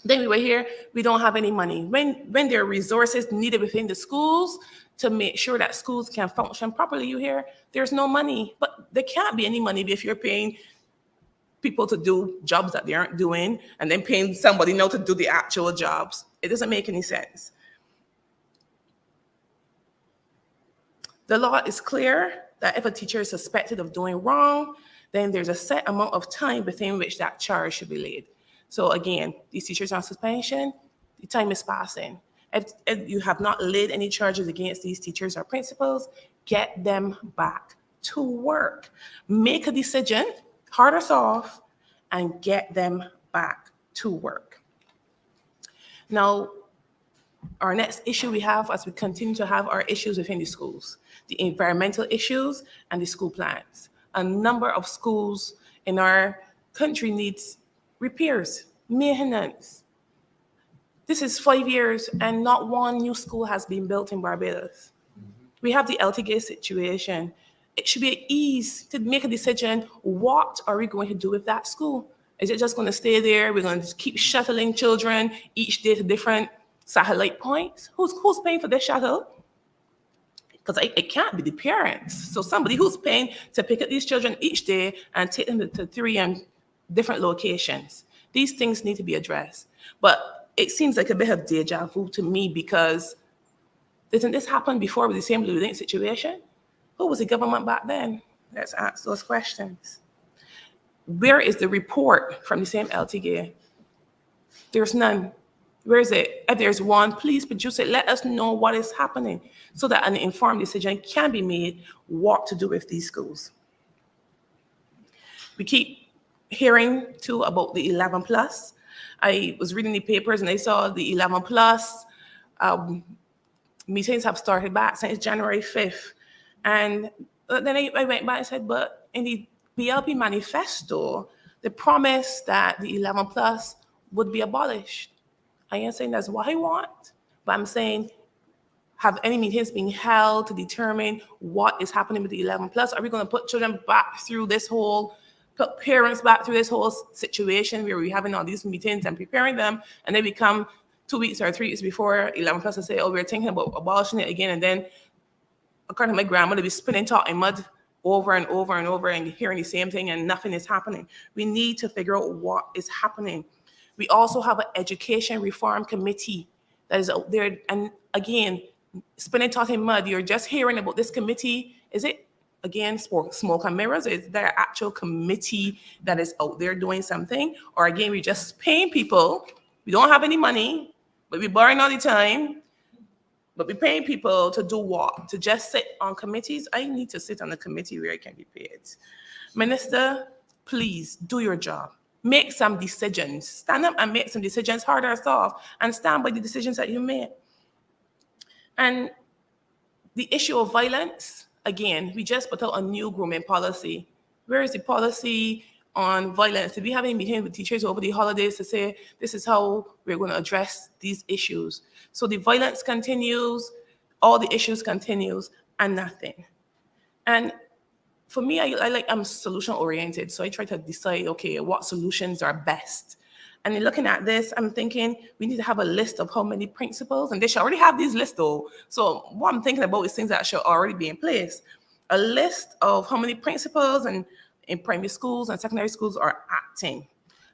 Then we were here, we don't have any money. When there are resources needed within the schools to make sure that schools can function properly, you hear there's no money. But there can't be any money if you're paying people to do jobs that they aren't doing and then paying somebody now to do the actual jobs. It doesn't make any sense. The law is clear that if a teacher is suspected of doing wrong, then there's a set amount of time within which that charge should be laid. So again, these teachers on suspension, the time is passing. If you have not laid any charges against these teachers or principals, get them back to work. Make a decision, hard or soft, and get them back to work. Now, our next issue we have as we continue to have our issues within the schools, the environmental issues and the school plans. A number of schools in our country needs repairs, maintenance. This is 5 years and not one new school has been built in Barbados. We have the LTG situation. It should be at ease to make a decision, what are we going to do with that school? Is it just going to stay there? We're going to keep shuttling children each day to different satellite points? Who's paying for this shuttle? Because it can't be the parents. So somebody who's paying to pick up these children each day and take them to 3 different locations. These things need to be addressed. But it seems like a bit of deja vu to me, because didn't this happen before with the same Blue Link situation? Who was the government back then? Let's ask those questions. Where is the report from the same LTG? There's none. Where is it? If there's one, please produce it. Let us know what is happening so that an informed decision can be made what to do with these schools. We keep hearing too about the 11 plus. I was reading the papers and I saw the 11 plus meetings have started back since January 5th. And then I went back and said, but in the DLP manifesto, the promise that the 11 plus would be abolished. I ain't saying that's what I want, but I'm saying, have any meetings been held to determine what is happening with the 11 plus? Are we going to put children back through this whole, put parents back through this whole situation where we're having all these meetings and preparing them, and then we come 2 weeks or 3 weeks before 11 plus and say, oh, we're thinking about abolishing it again, and then according to my grandmother, be spinning top in mud over and over and over and hearing the same thing and nothing is happening. We need to figure out what is happening. We also have an education reform committee that is out there. And again, spinning top in mud, you're just hearing about this committee. Is it, again, smoke and mirrors? Is there an actual committee that is out there doing something? Or again, we're just paying people. We don't have any money, but we're borrowing all the time. But we're paying people to do what? To just sit on committees? I need to sit on a committee where I can be paid. Minister, please do your job. Make some decisions. Stand up and make some decisions, hard or soft, and stand by the decisions that you made. And the issue of violence, again, we just put out a new grooming policy. Where is the policy on violence? Did we have any meeting with teachers over the holidays to say, this is how we're going to address these issues? So the violence continues, all the issues continues, and nothing. And for me, I'm solution oriented. So I try to decide, okay, what solutions are best. And in looking at this, I'm thinking we need to have a list of how many principals, and they should already have these lists though. So what I'm thinking about is things that should already be in place. A list of how many principals and in primary schools and secondary schools are acting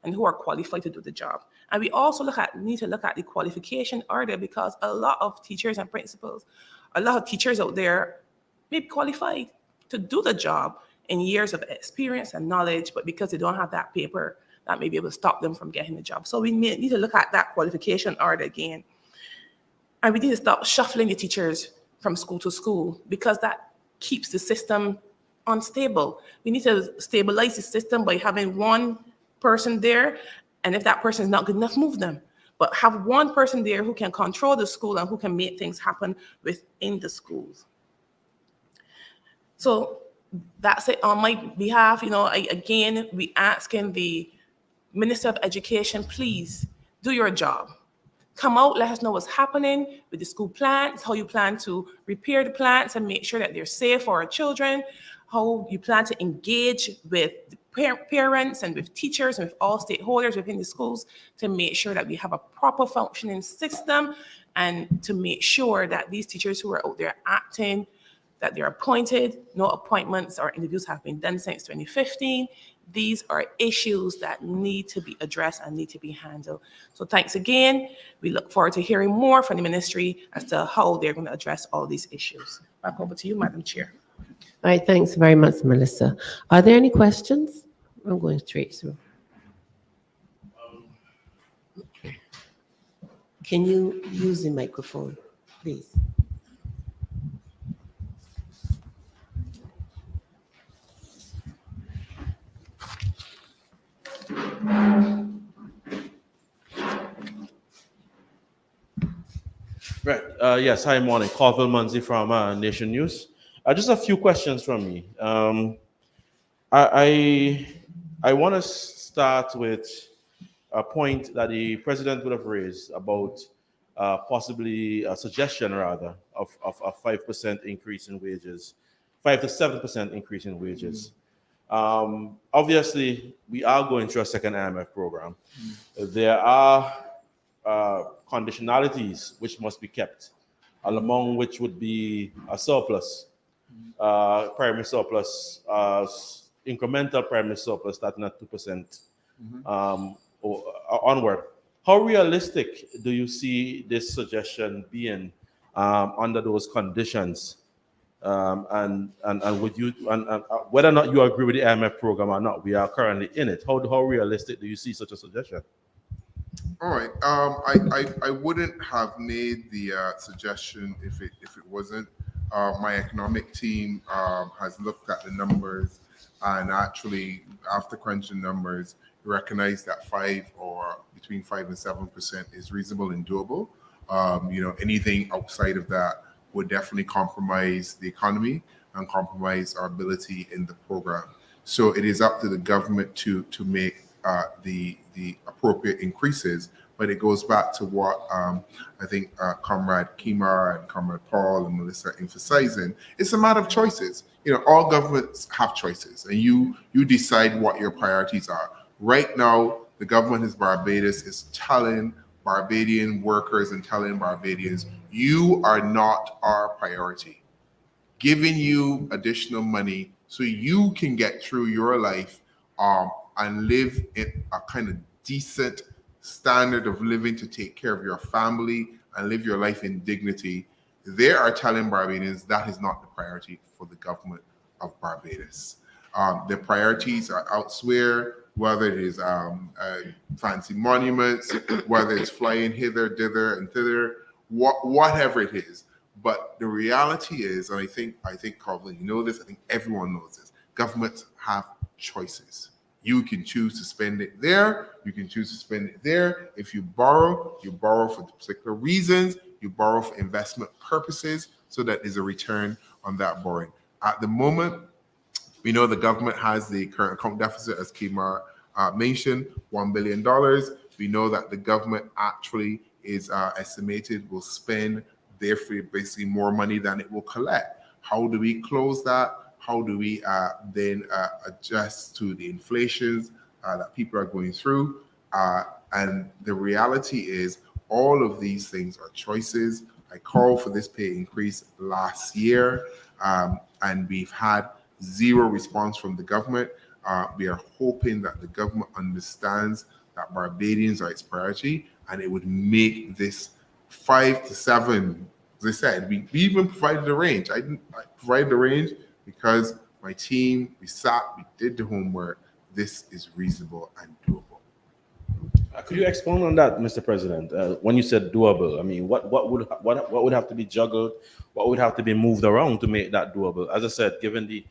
and who are qualified to do the job. And we also need to look at the qualification order, because a lot of teachers and principals, a lot of teachers out there may be qualified to do the job in years of experience and knowledge, but because they don't have that paper, that may be able to stop them from getting the job. So we need to look at that qualification order again. And we need to stop shuffling the teachers from school to school, because that keeps the system unstable. We need to stabilize the system by having one person there, and if that person is not good enough, move them. But have one person there who can control the school and who can make things happen within the schools. So that's it on my behalf. Again, we asking the Minister of Education, please do your job. Come out, let us know what's happening with the school plants, how you plan to repair the plants and make sure that they're safe for our children, how you plan to engage with the parents and with teachers and with all stakeholders within the schools to make sure that we have a proper functioning system and to make sure that these teachers who are out there acting, that they're appointed. No appointments or interviews have been done since 2015. These are issues that need to be addressed and need to be handled. So thanks again. We look forward to hearing more from the ministry as to how they're going to address all these issues. Back over to you, Madam Chair. All right, thanks very much, Melissa. Are there any questions? I'm going straight through. Can you use the microphone, please? Right. Yes. Hi, morning. Colville Munzi from Nation News. Just a few questions from me. I want to start with a point that the president would have raised about possibly a suggestion, rather, of a 5% increase in wages, 5 to 7% increase in wages. Obviously, we are going through a second IMF program. There are conditionalities which must be kept, among which would be a surplus, primary surplus, incremental primary surplus starting at 2% or onward. How realistic do you see this suggestion being under those conditions? And would you and whether or not you agree with the IMF program or not, we are currently in it. How realistic do you see such a suggestion? All right. I wouldn't have made the suggestion if it wasn't. My economic team has looked at the numbers, and actually, after crunching numbers, recognize that between 5 and 7% is reasonable and doable. Anything outside of that would definitely compromise the economy and compromise our ability in the program. So it is up to the government to make the appropriate increases, but it goes back to what I think Comrade Kimar and Comrade Paul and Melissa are emphasizing. It's a matter of choices. All governments have choices, and you decide what your priorities are. Right now, the government of Barbados is telling Barbadian workers and telling Barbadians, you are not our priority. Giving you additional money so you can get through your life and live in a kind of decent standard of living to take care of your family and live your life in dignity. They are telling Barbadians that is not the priority for the government of Barbados. The priorities are elsewhere, whether it is fancy monuments, whether it's flying hither, dither, and thither, whatever it is. But the reality is, and I think Colvin, you know this, I think everyone knows this, governments have choices. You can choose to spend it there, you can choose to spend it there. If you borrow for particular reasons, you borrow for investment purposes, so that there's a return on that borrowing. At the moment, we know the government has the current account deficit, as Kimar mentioned, $1 billion. We know that the government actually is estimated will spend, therefore, basically more money than it will collect. How do we close that? How do we then adjust to the inflations that people are going through? And the reality is, all of these things are choices. I called for this pay increase last year, and we've had zero response from the government. We are hoping that the government understands that Barbadians are its priority, and it would make this 5 to 7. As I said, we even provided a range. I provided the range because my team, we did the homework. This is reasonable and doable. Could you expound on that, Mr. President? When you said doable, I mean, what would have to be juggled? What would have to be moved around to make that doable? As I said, given the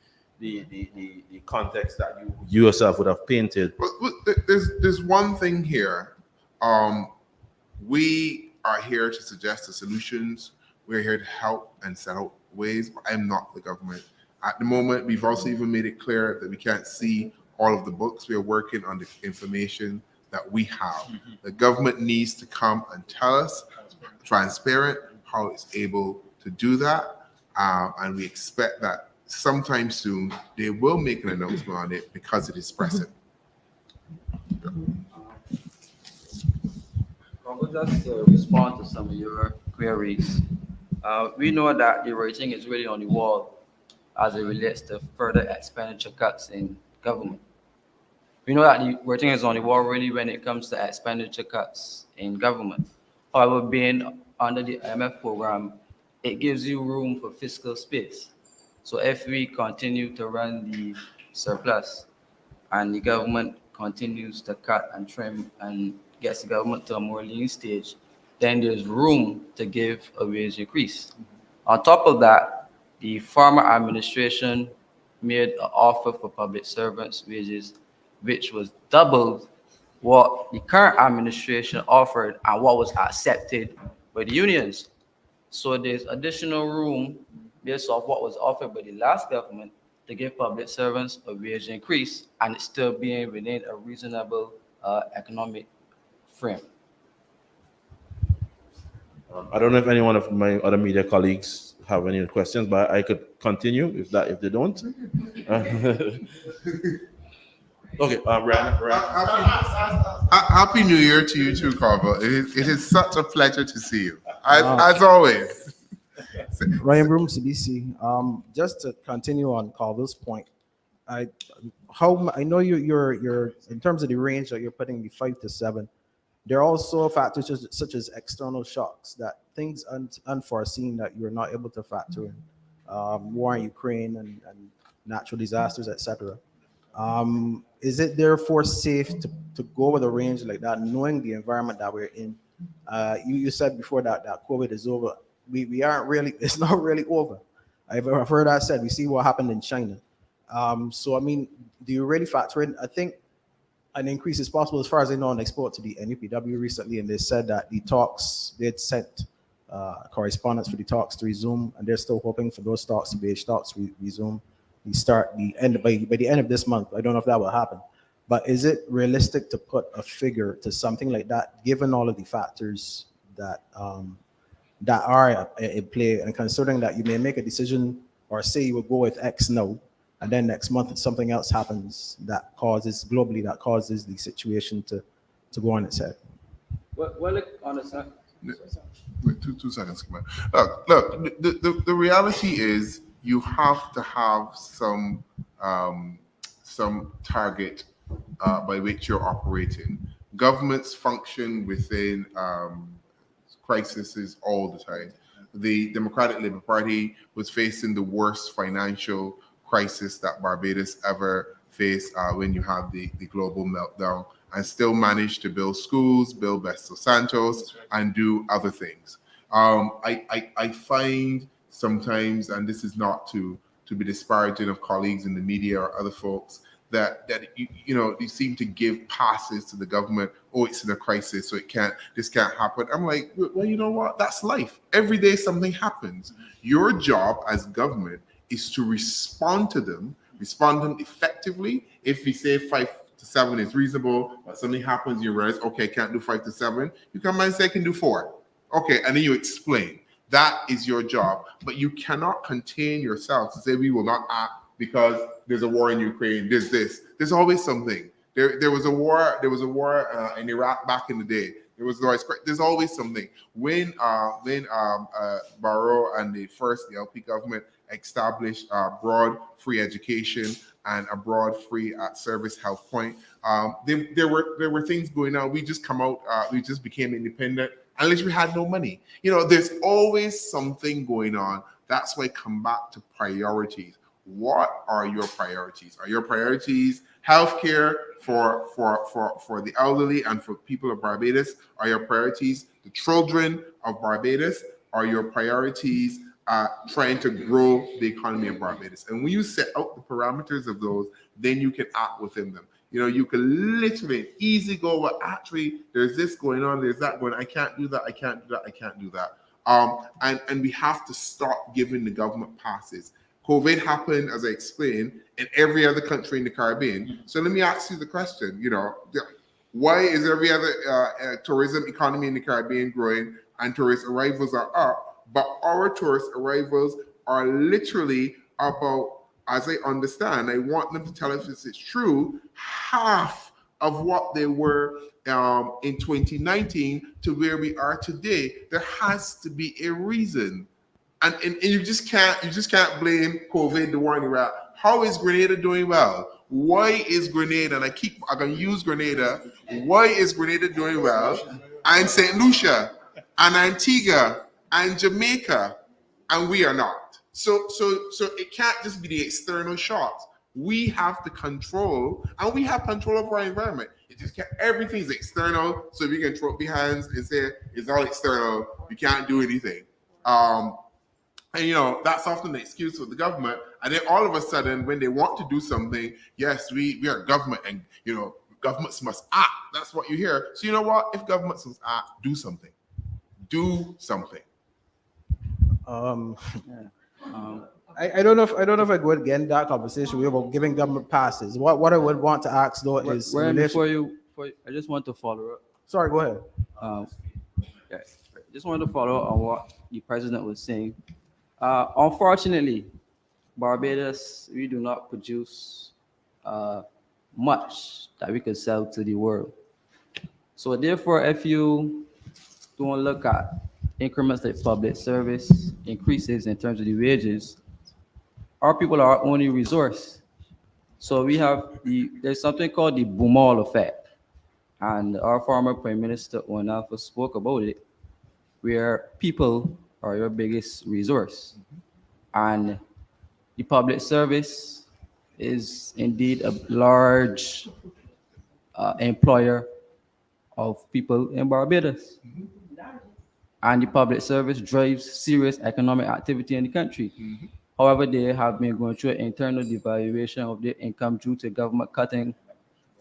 context that you yourself would have painted. Well, there's one thing here. We are here to suggest the solutions. We're here to help and set out ways. But I'm not the government. At the moment, we've also even made it clear that we can't see all of the books. We are working on the information that we have. The government needs to come and tell us, transparent, how it's able to do that. And we expect that sometime soon, they will make an announcement on it because it is pressing. Just to respond to some of your queries, we know that the writing is really on the wall as it relates to further expenditure cuts in government. We know that the writing is on the wall really when it comes to expenditure cuts in government. However, being under the IMF program, it gives you room for fiscal space. So if we continue to run the surplus and the government continues to cut and trim and gets the government to a more lean stage, then there's room to give a wage increase. On top of that, the former administration made an offer for public servants' wages, which was double what the current administration offered and what was accepted by the unions. So there's additional room based off what was offered by the last government to give public servants a wage increase, and it's still being within a reasonable economic frame. I don't know if any one of my other media colleagues have any questions, but I could continue if they don't. Okay, Ryan. Happy New Year to you too, Carver. It is such a pleasure to see you, as always. Ryan Broom, CBC. Just to continue on Carver's point, I know you're in terms of the range that you're putting the 5 to 7. There are also factors such as external shocks, that things unforeseen that you're not able to factor in, war in Ukraine and natural disasters, etc. Is it therefore safe to go with a range like that, knowing the environment that we're in? You said before that COVID is over. We aren't really. It's not really over. I've heard that said. We see what happened in China. So I mean, do you really factor in? I think an increase is possible. As far as I know, I spoke to the NUPW recently, and they said that the talks, they had sent correspondence for the talks to resume, and they're still hoping for those talks to resume. By the end of this month. I don't know if that will happen, but is it realistic to put a figure to something like that, given all of the factors that are in play, and considering that you may make a decision or say you will go with X now, and then next month something else happens that causes the situation to go on its head? Well, on the side. Wait, two seconds. Come on. Look, the reality is you have to have some target by which you're operating. Governments function within crises all the time. The Democratic Labour Party was facing the worst financial crisis that Barbados ever faced when you had the global meltdown, and still managed to build schools, build Besto Santos, and do other things. I find sometimes, and this is not to be disparaging of colleagues in the media or other folks, that you seem to give passes to the government. Oh, it's in a crisis, so this can't happen. I'm like, well, you know what? That's life. Every day something happens. Your job as government is to respond to them effectively. If we say 5 to 7 is reasonable, but something happens, you realize, okay, can't do 5 to 7. You come and say, I can do 4. Okay, and then you explain. That is your job. But you cannot contain yourself to say we will not act because there's a war in Ukraine. There's this. There's always something. There was a war. There was a war in Iraq back in the day. There's always something. When Barrow and the first DLP government established broad free education and a broad free service health point, there were things going on. We just we just became independent. Unless we had no money. There's always something going on. That's why I come back to priorities. What are your priorities? Are your priorities healthcare for the elderly and for people of Barbados? Are your priorities the children of Barbados? Are your priorities trying to grow the economy of Barbados? And when you set out the parameters of those, then you can act within them. You can literally easily go, well, actually, there's this going on, there's that going on. I can't do that, I can't do that, I can't do that. And we have to start giving the government passes. COVID happened, as I explained, in every other country in the Caribbean. So let me ask you the question, why is every other tourism economy in the Caribbean growing and tourist arrivals are up, but our tourist arrivals are literally about, as I understand, I want them to tell us if it's true, half of what they were in 2019 to where we are today. There has to be a reason. And you just can't blame COVID, the war in Iraq. How is Grenada doing well? Why is Grenada, and I'm gonna use Grenada, why is Grenada doing well? And St. Lucia and Antigua and Jamaica, and we are not. So it can't just be the external shocks. We have to control, and we have control of our environment. It just can't, everything's external, so we can throw up our hands and say it's all external. We can't do anything. And that's often the excuse for the government. And then all of a sudden, when they want to do something, yes, we are government, and governments must act. That's what you hear. So you know what? If governments must act, do something. Do something. I don't know if I go again that conversation we about giving government passes. What I would want to ask though is Ryan, before you, I just want to follow up. Sorry, go ahead. Just wanted to follow up on what the president was saying. Unfortunately, Barbados, we do not produce much that we could sell to the world. So therefore, if you don't look at increments like public service, increases in terms of the wages, our people are our only resource. So we have there's something called the Boomal effect. And our former Prime Minister Onalfa spoke about it, where people are your biggest resource. And the public service is indeed a large employer of people in Barbados. And the public service drives serious economic activity in the country. However, they have been going through an internal devaluation of their income due to government cutting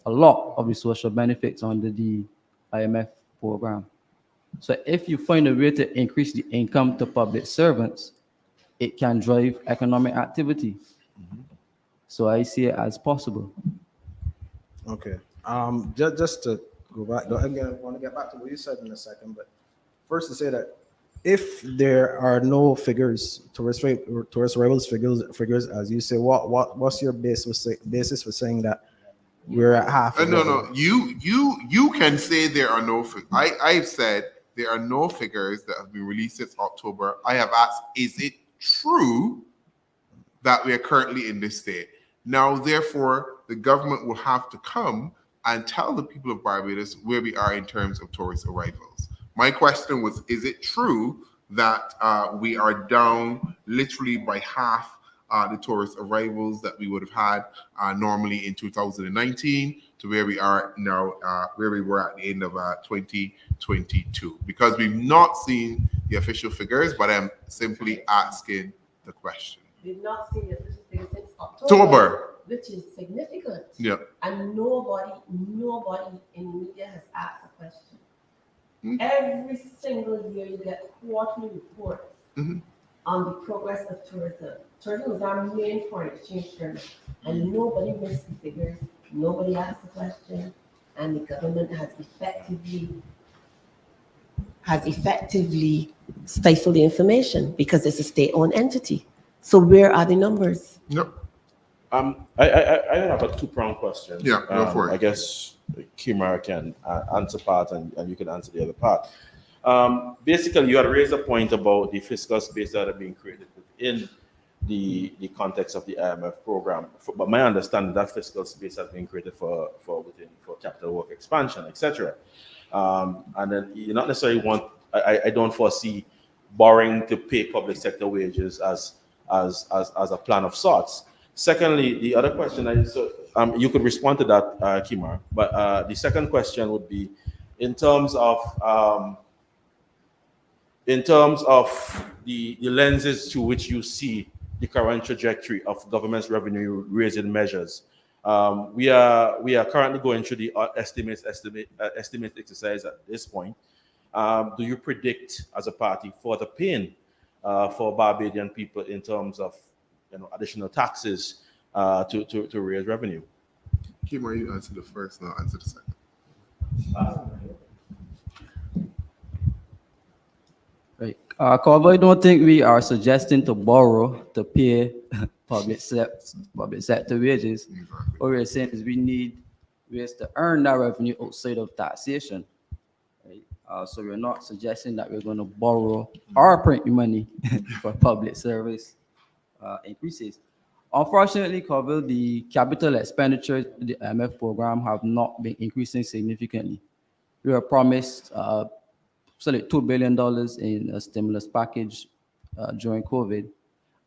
a lot of the social benefits under the IMF program. So if you find a way to increase the income to public servants, it can drive economic activity. So I see it as possible. Okay. Just to go back, again, I want to get back to what you said in a second, but first to say that if there are no figures, tourist arrivals figures, as you say, what's your basis for saying that we're at half? No. You can say there are no figures. I've said there are no figures that have been released since October. I have asked, is it true that we are currently in this state? Now, therefore, the government will have to come and tell the people of Barbados where we are in terms of tourist arrivals. My question was, is it true that we are down literally by half the tourist arrivals that we would have had normally in 2019 to where we are now, where we were at the end of 2022? Because we've not seen the official figures, but I'm simply asking the question. We've not seen the official figures since October, which is significant. Yeah. And nobody in the media has asked a question. Every single year you get quarterly reports on the progress of tourism. Tourism is our main foreign exchange terminal, and nobody missed the figures, nobody asked the question, and the government has effectively stifled the information because it's a state-owned entity. So where are the numbers? Yep. I have a two-pronged question. Yeah, go for it. I guess Kimara can answer part and you can answer the other part. Basically, you had raised a point about the fiscal space that are being created within the context of the IMF program. But my understanding, that fiscal space has been created for capital work expansion, etc. And then you not necessarily I don't foresee borrowing to pay public sector wages as a plan of sorts. Secondly, the other question, you could respond to that, Kimar, but the second question would be in terms of the lenses to which you see the current trajectory of government's revenue raising measures. We are currently going through the estimate exercise at this point. Do you predict as a party for the pain for Barbadian people in terms of additional taxes to raise revenue. Kimar, you answer the first, now answer the second. Right. However, I don't think we are suggesting to borrow to pay public sector wages. Exactly. What we're saying is we need ways to earn that revenue outside of taxation. Right? So we're not suggesting that we're going to borrow or print money for public service increases. Unfortunately, Colville, the capital expenditures in the IMF program have not been increasing significantly. We were promised like $2 billion in a stimulus package during COVID.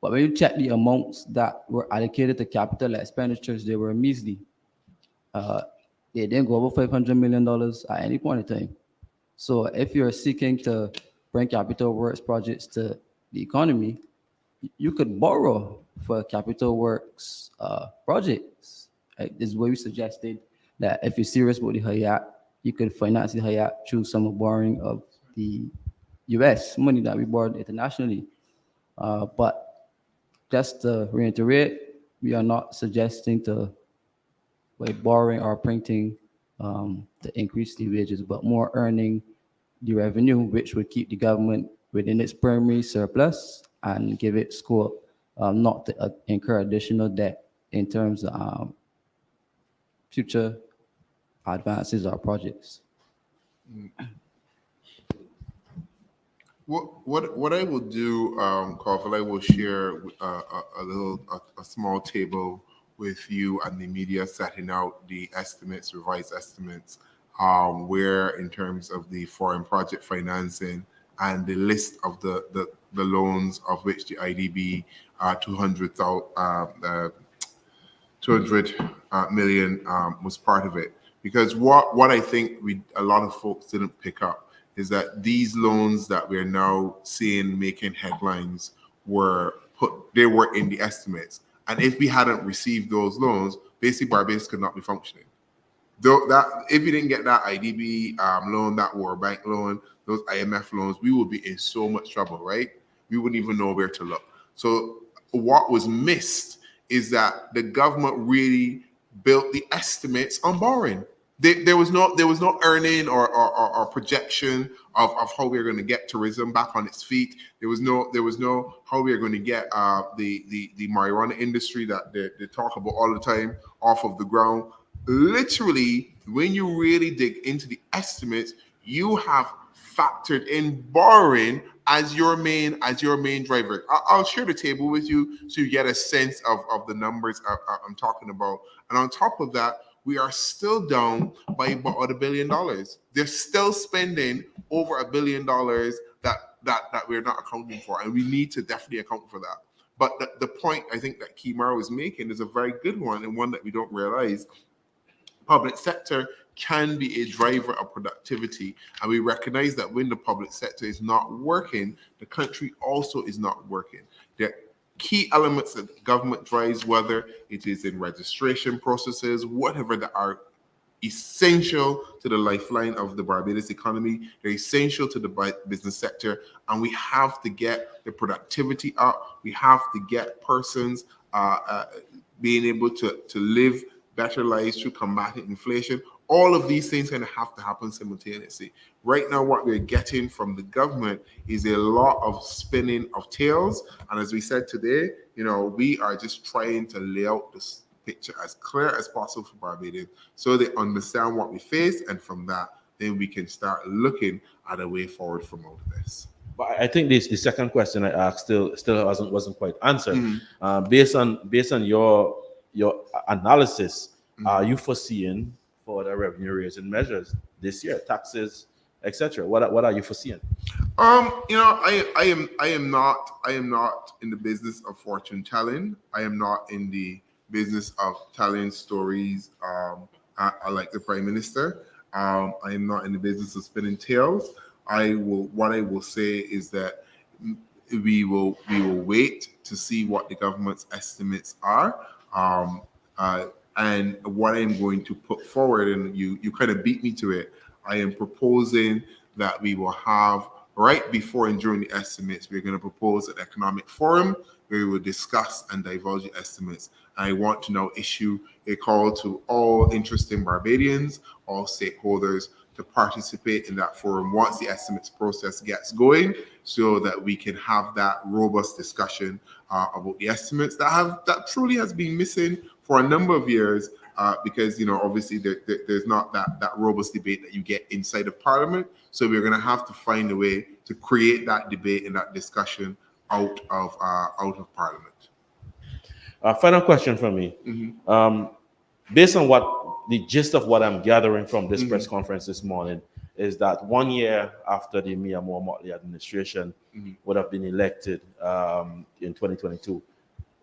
But when you check the amounts that were allocated to capital expenditures, they were measly. They didn't go over $500 million at any point in time. So if you're seeking to bring capital works projects to the economy, you could borrow for capital works projects. Right? This is what we suggested, that if you're serious about the Hayat, you could finance the Hayat through some borrowing of the US money that we borrowed internationally. But just to reiterate, we are not suggesting to, by borrowing or printing, to increase the wages, but more earning the revenue, which would keep the government within its primary surplus and give it scope not to incur additional debt in terms of future advances or projects. What I will do, Carvel, I will share a small table with you and the media, setting out the estimates, revised estimates, where in terms of the foreign project financing and the list of the loans, of which the IDB 200 million was part of it. Because what I think a lot of folks didn't pick up is that these loans that we're now seeing making headlines were in the estimates. And if we hadn't received those loans, basically Barbados could not be functioning. Though that if we didn't get that IDB loan, that World Bank loan, those IMF loans, we would be in so much trouble, right? We wouldn't even know where to look. So what was missed is that the government really built the estimates on borrowing. There was no earning or projection of how we're going to get tourism back on its feet. There was no how we're going to get the marijuana industry that they talk about all the time off of the ground. Literally, when you really dig into the estimates, you have factored in borrowing as your main driver. I'll share the table with you so you get a sense of the numbers I'm talking about. And on top of that, we are still down by about $1 billion. They're still spending over $1 billion that we're not accounting for, and we need to definitely account for that. But the point I think that Kimar was making is a very good one, and one that we don't realize. Public sector can be a driver of productivity, and we recognize that when the public sector is not working, the country also is not working. There are key elements that the government drives, whether it is in registration processes, whatever, that are essential to the lifeline of the Barbados economy. They're essential to the business sector, and we have to get the productivity up. We have to get persons being able to live better lives through combating inflation. All of these things kind of have to happen simultaneously. Right now, what we're getting from the government is a lot of spinning of tails. And as we said today, we are just trying to lay out this picture as clear as possible for Barbadians so they understand what we face. And from that, then we can start looking at a way forward from all of this. But I think the second question I asked still wasn't quite answered. Based on your analysis, are you foreseeing for the revenue raising measures this year, taxes, etc.? What are you foreseeing? I am not in the business of fortune telling. I am not in the business of telling stories. I like the Prime Minister. I am not in the business of spinning tails. What I will say is that we will wait to see what the government's estimates are. And what I'm going to put forward, and you kind of beat me to it, I am proposing that we will have, right before and during the estimates, we're going to propose an economic forum where we will discuss and divulge the estimates. I want to now issue a call to all interested Barbadians, all stakeholders, to participate in that forum once the estimates process gets going, so that we can have that robust discussion about the estimates that truly has been missing for a number of years, because obviously there's not that robust debate that you get inside of Parliament. So we're going to have to find a way to create that debate and that discussion out of Parliament. Final question from me. Based on the gist of what I'm gathering from this press conference this morning is that 1 year after the Mia Motley administration would have been elected in 2022,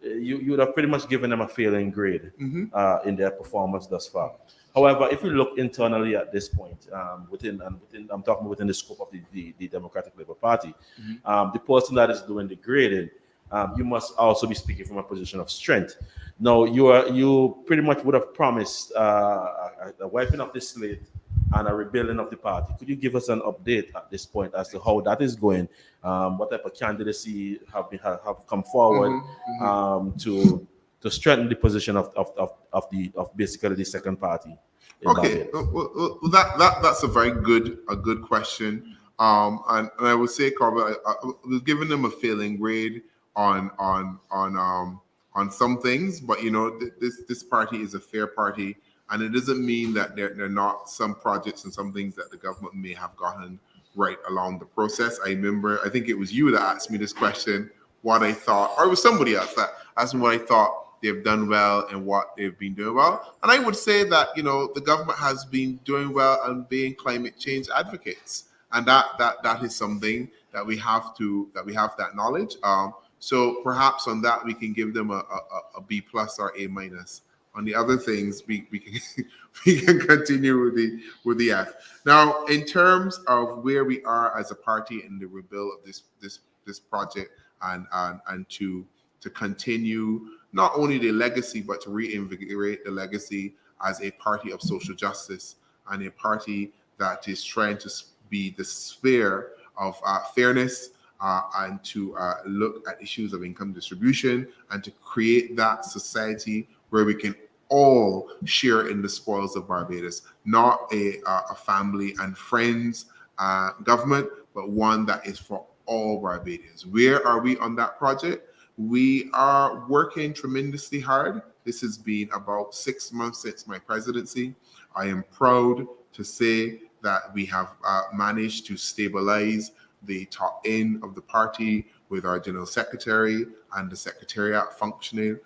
you would have pretty much given them a failing grade in their performance thus far. However, if we look internally at this point, I'm talking within the scope of the Democratic Labour Party, the person that is doing the grading, you must also be speaking from a position of strength. Now, you pretty much would have promised a wiping of the slate and a rebuilding of the party. Could you give us an update at this point as to how that is going? What type of candidacy have come forward to strengthen the position of basically the second party? Okay, well, that's a very good question. And I would say, Carver, I was giving them a failing grade on some things, but this party is a fair party, and it doesn't mean that there are not some projects and some things that the government may have gotten right along the process. I remember, I think it was you that asked me this question, what I thought, or it was somebody else that asked me what I thought they've done well and what they've been doing well. And I would say that, the government has been doing well and being climate change advocates. And that is something that we have to acknowledge. So perhaps on that, we can give them a B+ or A-. On the other things, we can we can continue with the F. Now, in terms of where we are as a party in the rebuild of this project, and to continue not only the legacy, but to reinvigorate the legacy as a party of social justice and a party that is trying to be the sphere of fairness, and to look at issues of income distribution and to create that society where we can all share in the spoils of Barbados, not a family and friends government, but one that is for all Barbadians. Where are we on that project? We are working tremendously hard. This has been about 6 months since my presidency. I am proud to say that we have managed to stabilize the top end of the party with our general secretary and the secretariat functioning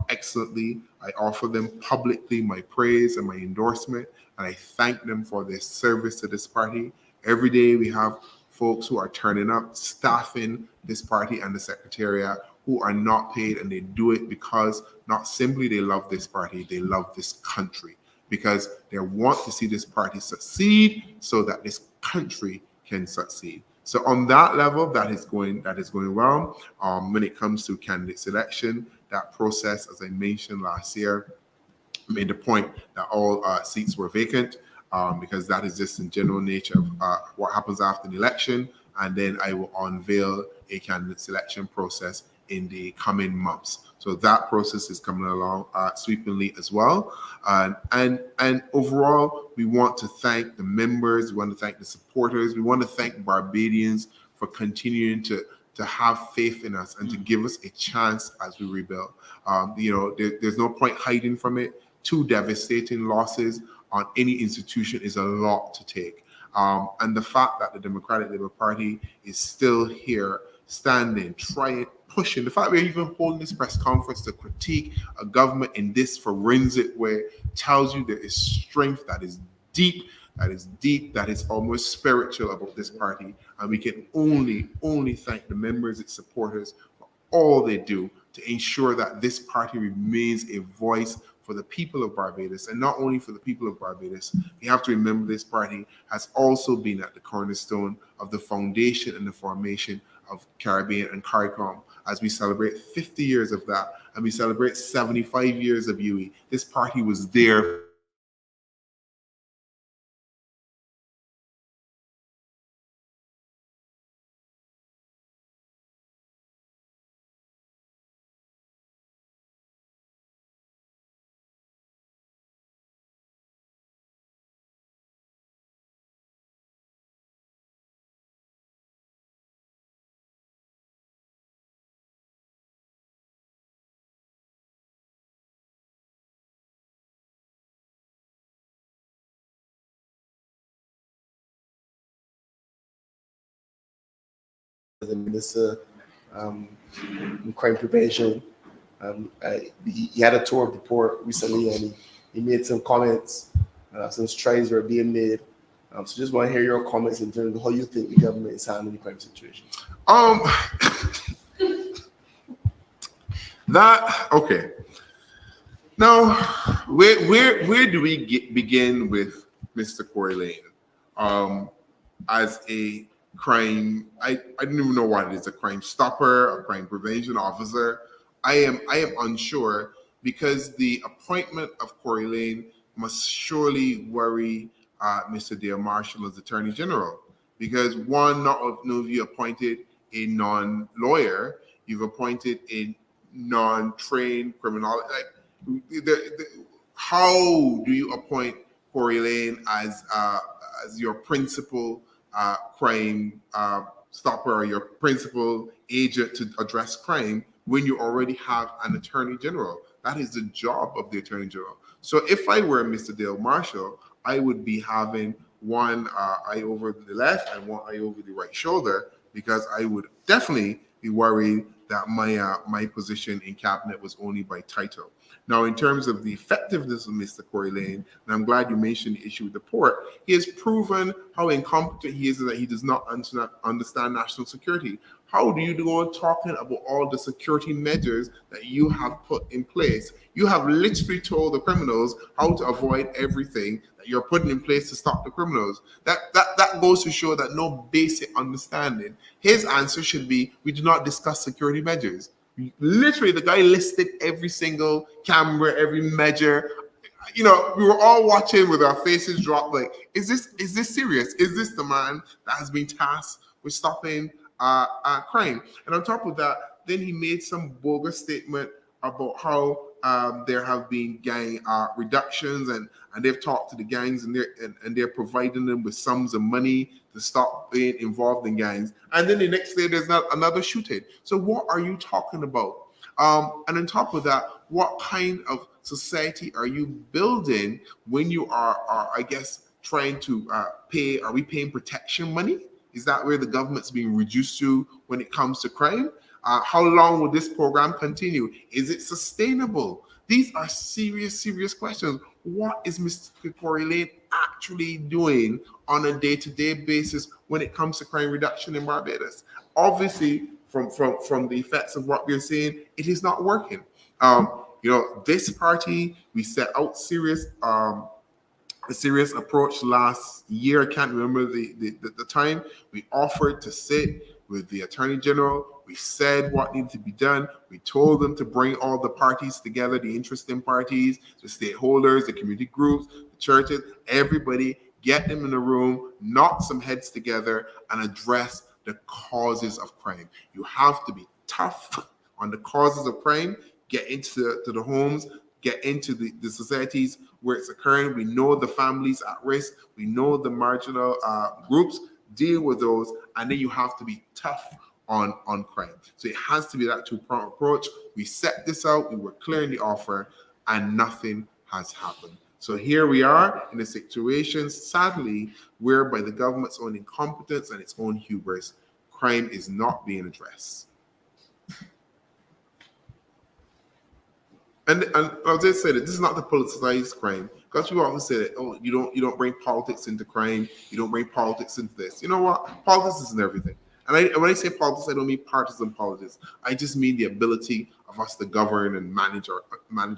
excellently. I offer them publicly my praise and my endorsement, and I thank them for their service to this party. Every day we have folks who are turning up, staffing this party and the secretariat, who are not paid, and they do it because not simply they love this party, they love this country, because they want to see this party succeed so that this country can succeed. So on that level, that is going well. When it comes to candidate selection, that process, as I mentioned last year, made the point that all seats were vacant, because that is just in general nature of what happens after the election. And then I will unveil a candidate selection process in the coming months. So that process is coming along sweepingly as well. And overall, we want to thank the members, we want to thank the supporters, we want to thank Barbadians for continuing to have faith in us and to give us a chance as we rebuild. There's no point hiding from it. 2 devastating losses on any institution is a lot to take. And the fact that the Democratic Labour Party is still here, standing, trying, pushing, the fact we're even holding this press conference to critique a government in this forensic way tells you there is strength that is deep, that is almost spiritual about this party. And we can only thank the members, its supporters, for all they do to ensure that this party remains a voice for the people of Barbados. And not only for the people of Barbados, you have to remember this party has also been at the cornerstone of the foundation and the formation of Caribbean and CARICOM. As we celebrate 50 years of that, and we celebrate 75 years of UE, this party was there as a minister in crime prevention. He had a tour of the port recently, and he made some comments. Some strides were being made. So just want to hear your comments in terms of how you think the government is handling the crime situation. Okay. Now, where do we begin with Mr. Corey Lane as a crime? I don't even know what it is. A crime stopper, a crime prevention officer. I am unsure, because the appointment of Corey Lane must surely worry Mr. Dale Marshall as Attorney General, because one, not only have you appointed a non-lawyer, you've appointed a non-trained criminal. How do you appoint Corey Lane as your principal crime stopper or your principal agent to address crime when you already have an Attorney General? That is the job of the Attorney General. So if I were Mr. Dale Marshall, I would be having one eye over the left and one eye over the right shoulder, because I would definitely be worried that my position in cabinet was only by title. Now, in terms of the effectiveness of Mr. Corey Lane, and I'm glad you mentioned the issue with the port, he has proven how incompetent he is, and that he does not understand national security. How do you go on talking about all the security measures that you have put in place? You have literally told the criminals how to avoid everything that you're putting in place to stop the criminals. That goes to show that no basic understanding. His answer should be, we do not discuss security measures. Literally, the guy listed every single camera, every measure. You know, we were all watching with our faces dropped. Like, is this serious? Is this the man that has been tasked with stopping crime? And on top of that, then he made some bogus statement about how there have been gang reductions, and they've talked to the gangs, and they're providing them with sums of money to stop being involved in gangs. And then the next day there's another shooting. So what are you talking about? And on top of that, what kind of society are you building when you are I guess, trying to pay? Are we paying protection money? Is that where the government's being reduced to when it comes to crime? How long will this program continue? Is it sustainable? These are serious, serious questions. What is Mr. Corey Lane actually doing on a day-to-day basis when it comes to crime reduction in Barbados? Obviously, from the effects of what we're seeing, it is not working. This party, we set out a serious approach last year. I can't remember the time. We offered to sit with the Attorney General. We said what needed to be done. We told them to bring all the parties together, the interested parties, the stakeholders, the community groups, the churches, everybody, get them in a room, knock some heads together, and address the causes of crime. You have to be tough on the causes of crime, get into the homes, get into the societies where it's occurring. We know the families at risk. We know the marginal groups. Deal with those, and then you have to be tough on crime. So it has to be that two-pronged approach. We set this out, we were clear in the offer, and nothing has happened. So here we are in a situation, sadly, whereby the government's own incompetence and its own hubris, crime is not being addressed. And I'll just say that this is not the politicized crime, because people often say that, oh, you don't bring politics into crime, you don't bring politics into this. You know what? Politics isn't everything. And when I say politics, I don't mean partisan politics. I just mean the ability of us to govern and manage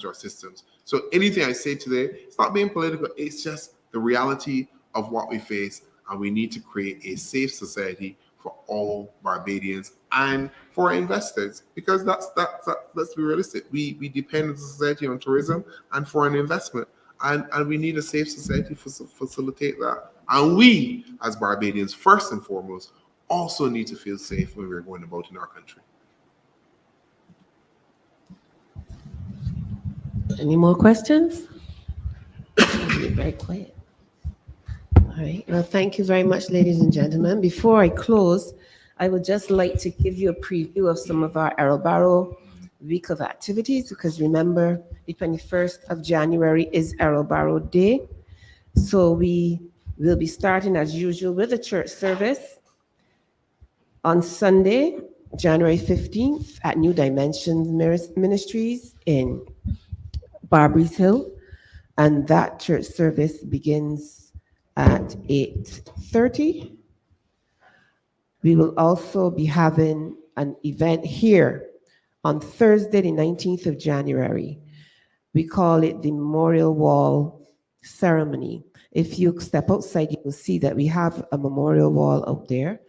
our systems. So anything I say today, it's not being political. It's just the reality of what we face, and we need to create a safe society for all Barbadians and for investors, because let's be realistic. We depend as a society on tourism and foreign investment, and we need a safe society to facilitate that. And we, as Barbadians, first and foremost, also need to feel safe when we're going about in our country. Any more questions? Very quiet. All right. Well, thank you very much, ladies and gentlemen. Before I close, I would just like to give you a preview of some of our Arrowbarrow week of activities, because remember, the 21st of January is Arrowbarrow Day. So we will be starting as usual with a church service. On Sunday, January 15th, at New Dimensions Ministries in Barbers Hill, and that church service begins at 8:30. We will also be having an event here on Thursday, the 19th of January. We call it the Memorial Wall Ceremony. If you step outside, you will see that we have a memorial wall out there,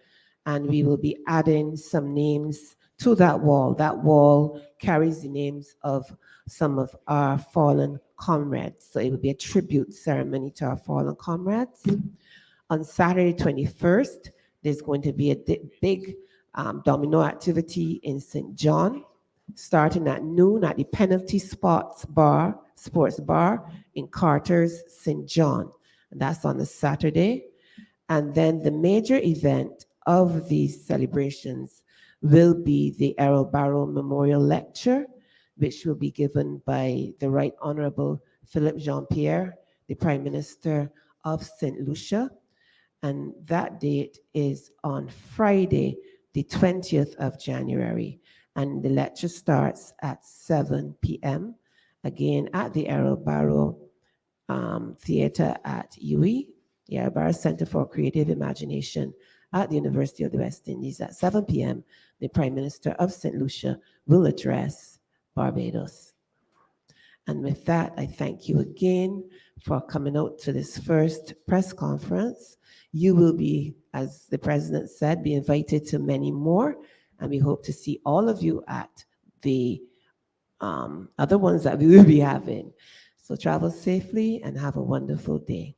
and we will be adding some names to that wall. That wall carries the names of some of our fallen comrades. So it will be a tribute ceremony to our fallen comrades. On Saturday, 21st, there's going to be a big domino activity in St. John, starting at noon at the Penalty Sports Bar in Carter's, St. John. And that's on the Saturday. And then the major event of these celebrations will be the Errol Barrow Memorial Lecture, which will be given by the Right Honorable Philip Jean-Pierre, the Prime Minister of St. Lucia. And that date is on Friday, the 20th of January. And the lecture starts at 7 p.m., again at the Errol Barrow Theatre at UWI, the Errol Barrow Center for Creative Imagination at the University of the West Indies at 7 p.m. The Prime Minister of St. Lucia will address Barbados. And with that, I thank you again for coming out to this first press conference. You will be, as the President said, be invited to many more, and we hope to see all of you at the other ones that we will be having. So travel safely and have a wonderful day.